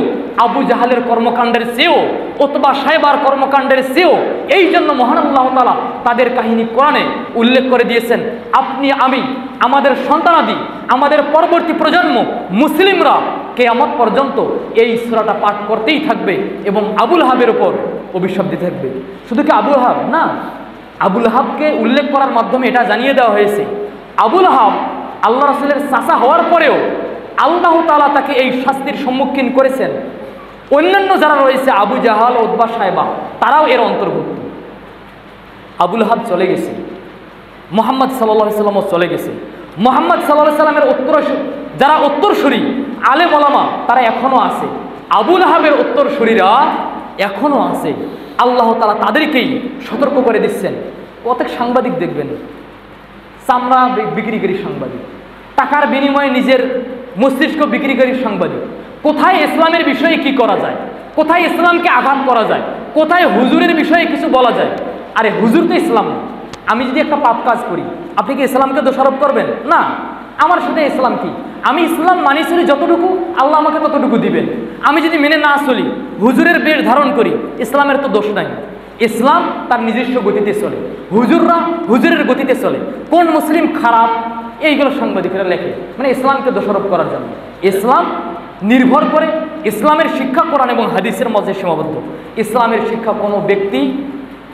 S1: আবু জাহালের কর্মকাণ্ডের চেয়েও, উতবা সাইবার কর্মকাণ্ডের চেয়েও। এই জন্য মহান আল্লাহ তাআলা তাদের কাহিনী কোরআনে উল্লেখ করে দিয়েছেন। আপনি আমি, আমাদের সন্তানাদি, আমাদের পরবর্তী প্রজন্ম মুসলিমরা কিয়ামত পর্যন্ত এই সূরাটা পাঠ করতেই থাকবে এবং আবুল আহাবের উপর অভিশাপ দিতে থাকবে। শুধু কি আবুল আহাব না, আবুল আহাবকে উল্লেখ করার মাধ্যমে এটা জানিয়ে দেওয়া হয়েছে আবুল আহাব আল্লাহ রাসূলের চাচা হওয়ার পরেও আল্লাহ তাআলা তাকে এই শাস্তির সম্মুখীন করেছেন। অন্যান্য যারা রয়েছে আবু জাহাল, উতবা, সাইবা, তারাও এর অন্তর্ভুক্ত। আবুল আহাব চলে গেছে, মুহাম্মদ সাল্লাল্লাহু আলাইহি ওয়াসাল্লামও চলে গেছে। মুহাম্মদ সাল্লাল্লাহু আলাইহি ওয়াসাল্লামের যারা উত্তরসূরি আলেম ওলামা তারা এখনো আছে, আবুল আহাবের উত্তরসূরিরা এখনো আছে। আল্লাহ তাআলা তাদেরকেই সতর্ক করে দিচ্ছেন। প্রত্যেক সাংবাদিক দেখবেন চামড়া বিক্রিকারী সাংবাদিক, টাকার বিনিময়ে নিজের মস্তিষ্ক বিক্রিকারী সাংবাদিক। কোথায় ইসলামের বিষয়ে কি করা যায়, কোথায় ইসলামকে আঘাত করা যায়, কোথায় হুজুরের বিষয়ে কিছু বলা যায়। আরে হুজুর তো ইসলাম না। আমি যদি একটা পাপ কাজ করি আপনি কি ইসলামকে দোষারোপ করবেন? না, আমার সাথে ইসলাম কি? আমি ইসলাম মানি চলি যতটুকু আল্লাহ আমাকে ততটুকু দিবেন। আমি যদি মেনে না চলি, হুজুরের বেশ ধারণ করি, ইসলামের তো দোষ নাই। ইসলাম তার নিজস্ব গতিতে চলে, হুজুররা হুজুরের গতিতে চলে। কোন মুসলিম খারাপ এইগুলো সাংবাদিকেরা লেখে, মানে ইসলামকে দোষারোপ করার জন্য। ইসলাম নির্ভর করে ইসলামের শিক্ষা কোরআন এবং হাদিসের মধ্যে সীমাবদ্ধ। ইসলামের শিক্ষা কোনো ব্যক্তি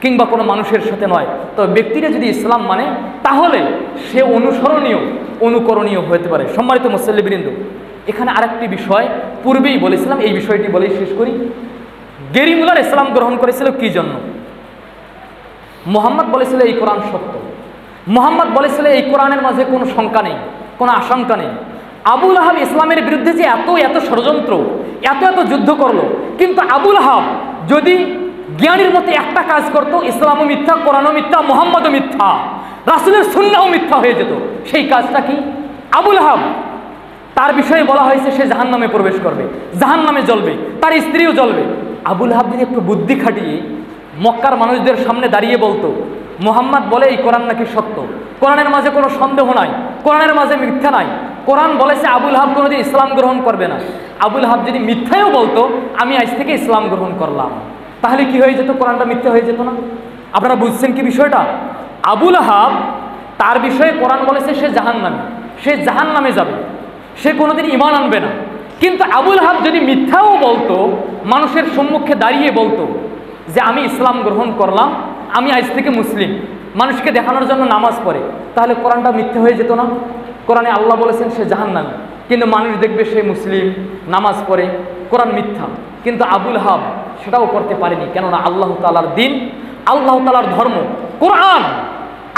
S1: কিংবা কোনো মানুষের সাথে নয়। তবে ব্যক্তিরা যদি ইসলাম মানে তাহলে সে অনুসরণীয়, অনুকরণীয় হতে পারে। সম্মানিত মুসল্লিবৃন্দ, এখানে আরেকটি বিষয় পূর্বেই বলেছিলাম, এই বিষয়টি বলেই শেষ করি। গেরি মুলার ইসলাম গ্রহণ করেছিল কি জন্য? মুহাম্মদ বলেছিল এই কোরআন সত্য, মুহাম্মদ বলেছিল এই কোরআনের মাঝে কোনো শঙ্কা নেই, কোনো আশঙ্কা নেই। আবুল আহাব ইসলামের বিরুদ্ধে যে এত এত ষড়যন্ত্র, এত এত যুদ্ধ করলো, কিন্তু আবুল আহাব যদি জ্ঞানীর মতো একটা কাজ করত, ইসলামও মিথ্যা, কোরআনও মিথ্যা, মুহাম্মদও মিথ্যা, রাসূলের সুন্নাহও মিথ্যা হয়ে যেত। সেই কাজটা কি? আবুল আহাব তার বিষয়ে বলা হয়েছে সে জাহান্নামে প্রবেশ করবে, জাহান্নামে জ্বলবে, তার স্ত্রীও জ্বলবে। আবুল আহাব যদি একটু বুদ্ধি খাটিয়ে মক্কার মানুষদের সামনে দাঁড়িয়ে বলতো মুহাম্মদ বলে এই কোরআন নাকি সত্য, কোরআনের মাঝে কোনো সন্দেহ নাই, কোরআনের মাঝে মিথ্যা নাই, কোরআন বলেছে আবুল আহাব কোনোদিন ইসলাম গ্রহণ করবে না। আবুল আহাব যদি মিথ্যাও বলতো আমি আজ থেকে ইসলাম গ্রহণ করলাম, তাহলে কি হয়ে যেত? কোরআনটা মিথ্যা হয়ে যেত না? আপনারা বুঝছেন কি বিষয়টা? আবুল আহাব তার বিষয়ে কোরআন বলেছে সে জাহান্নামী, সে জাহান্নামে যাবে, সে কোনোদিন ঈমান আনবে না। কিন্তু আবুল আহাব যদি মিথ্যাও বলতো, মানুষের সম্মুখে দাঁড়িয়ে বলতো যে আমি ইসলাম গ্রহণ করলাম, আমি আজ থেকে মুসলিম, মানুষকে দেখানোর জন্য নামাজ পড়ে, তাহলে কোরআনটা মিথ্যা হয়ে যেত না? কোরআনে আল্লাহ বলেছেন সে জাহান্নামী, কিন্তু মানুষ দেখবে সে মুসলিম, নামাজ পড়ে, কোরআন মিথ্যা। কিন্তু আবুল আহাব সেটাও করতে পারেনি, কেননা আল্লাহ তাআলার দিন, আল্লাহ তাআলার ধর্ম, কোরআন,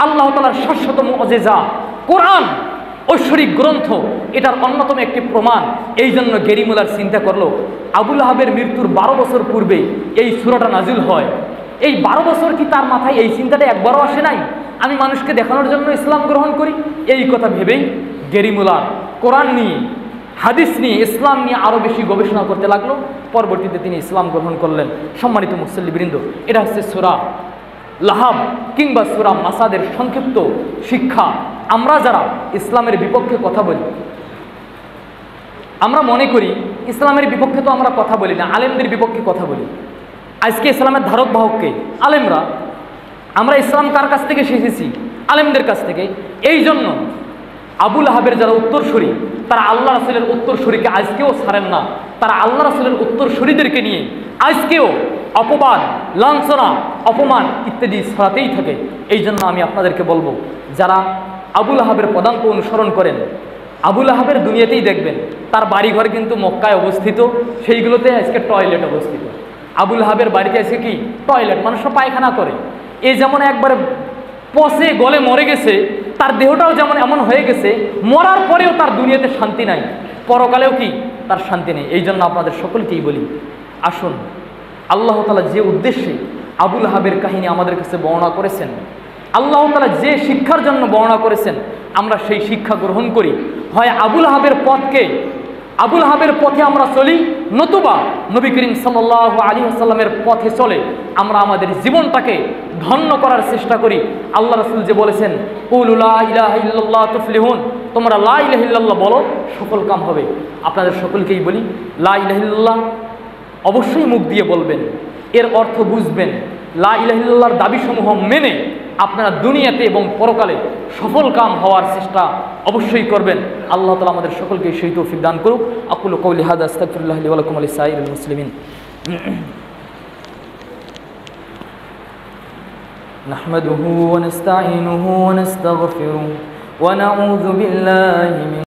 S1: আল্লাহ তাআলার শাশ্বত মুজিজা কোরআন, ঐশ্বরিক গ্রন্থ, এটার অন্যতম একটি প্রমাণ। এই জন্য গেরি মুলার চিন্তা করলো আবুল আহাবের মৃত্যুর 12 বছর পূর্বে এই সূরাটা নাজিল হয়, এই 12 বছর কি তার মাথায় এই চিন্তাটা একবারও আসে নাই আমি মানুষকে দেখানোর জন্য ইসলাম গ্রহণ করি? এই কথা ভেবেই গেরি মুলার কোরআন নিয়ে, হাদিস নিয়ে, ইসলাম নিয়ে আরও বেশি গবেষণা করতে লাগলো। পরবর্তীতে তিনি ইসলাম গ্রহণ করলেন। সম্মানিত মুসল্লিবৃন্দ, এটা হচ্ছে সূরা লাহাব কিংবা সূরা মাসাদের সংক্ষিপ্ত শিক্ষা। আমরা যারা ইসলামের বিপক্ষে কথা বলি, আমরা মনে করি ইসলামের বিপক্ষে তো আমরা কথা বলি না, আলেমদের বিপক্ষে কথা বলি। আজকে ইসলামের ধারক বাহককে আলেমরা। আমরা ইসলাম কার কাছ থেকে শিখেছি? আলেমদের কাছ থেকে। এই জন্য আবু লাহাবের যারা উত্তরসূরি, তারা আল্লাহ রাসূলের উত্তরসূরিকে আজকেও ছাড়েন না। তারা আল্লাহ রাসূলের উত্তরসূরিদেরকে নিয়ে আজকেও অপবাদ, লাঞ্ছনা, অপমান ইত্যাদি ছড়াতেই থাকে। এই জন্য আমি আপনাদেরকে বলবো, যারা আবু লাহাবের পদাঙ্ক অনুসরণ করেন, আবু লাহাবের দুনিয়াতেই দেখবেন তার বাড়িঘর কিন্তু মক্কায় অবস্থিত, সেইগুলোতে আজকে টয়লেট অবস্থিত। আবু লাহাবের বাড়িতে আজকে কি টয়লেট, মানুষ পায়খানা করে। এই যেমন একবারে পচে গলে মরে গেছে, তার দেহটাও যেমন এমন হয়ে গেছে, মরার পরেও তার দুনিয়াতে শান্তি নাই, পরকালেও কি তার শান্তি নেই। এই জন্য আপনাদের সকলকেই বলি, আসুন আল্লাহ তাআলা যে উদ্দেশ্যে আবু লাহাবের কাহিনী আমাদের কাছে বর্ণনা করেছেন, আল্লাহ তাআলা যে শিক্ষার জন্য বর্ণনা করেছেন, আমরা সেই শিক্ষা গ্রহণ করি। হয় আবু লাহাবের পথে আমরা চলি, নতুবা নবী করিম সাল্লাল্লাহু আলাইহি ওয়াসাল্লামের পথে চলে আমরা আমাদের জীবনটাকে ধন্য করার চেষ্টা করি। আল্লাহ রাসূল যে বলেছেন, কুলু লা ইলাহা ইল্লাল্লাহ তুফলিহুন, তোমরা লা ইলাহা ইল্লাল্লাহ বলো, সফল কাম হবে। আপনাদের সকলকেই বলি, লা ইলাহা ইল্লাল্লাহ অবশ্যই মুখ দিয়ে বলবেন, এর অর্থ বুঝবেন। লা ইলাহা ইল্লাল্লাহর দাবিসমূহ মেনে আপনারা দুনিয়াতে এবং পরকালে সফল কাম হওয়ার চেষ্টা অবশ্যই করবেন। আল্লাহ তাআলা আমাদের সকলকে সেই তৌফিক দান করুক। আকুলু কওলি হাযা আস্তাগফিরুল্লাহ লি ওয়া লাকুম ওয়া লিসাইরিল মুসলিমিন। নাহমাদুহু ওয়া নাস্তাঈনুহু ওয়া নাস্তাগফিরুহু ওয়া নাউযু বিল্লাহি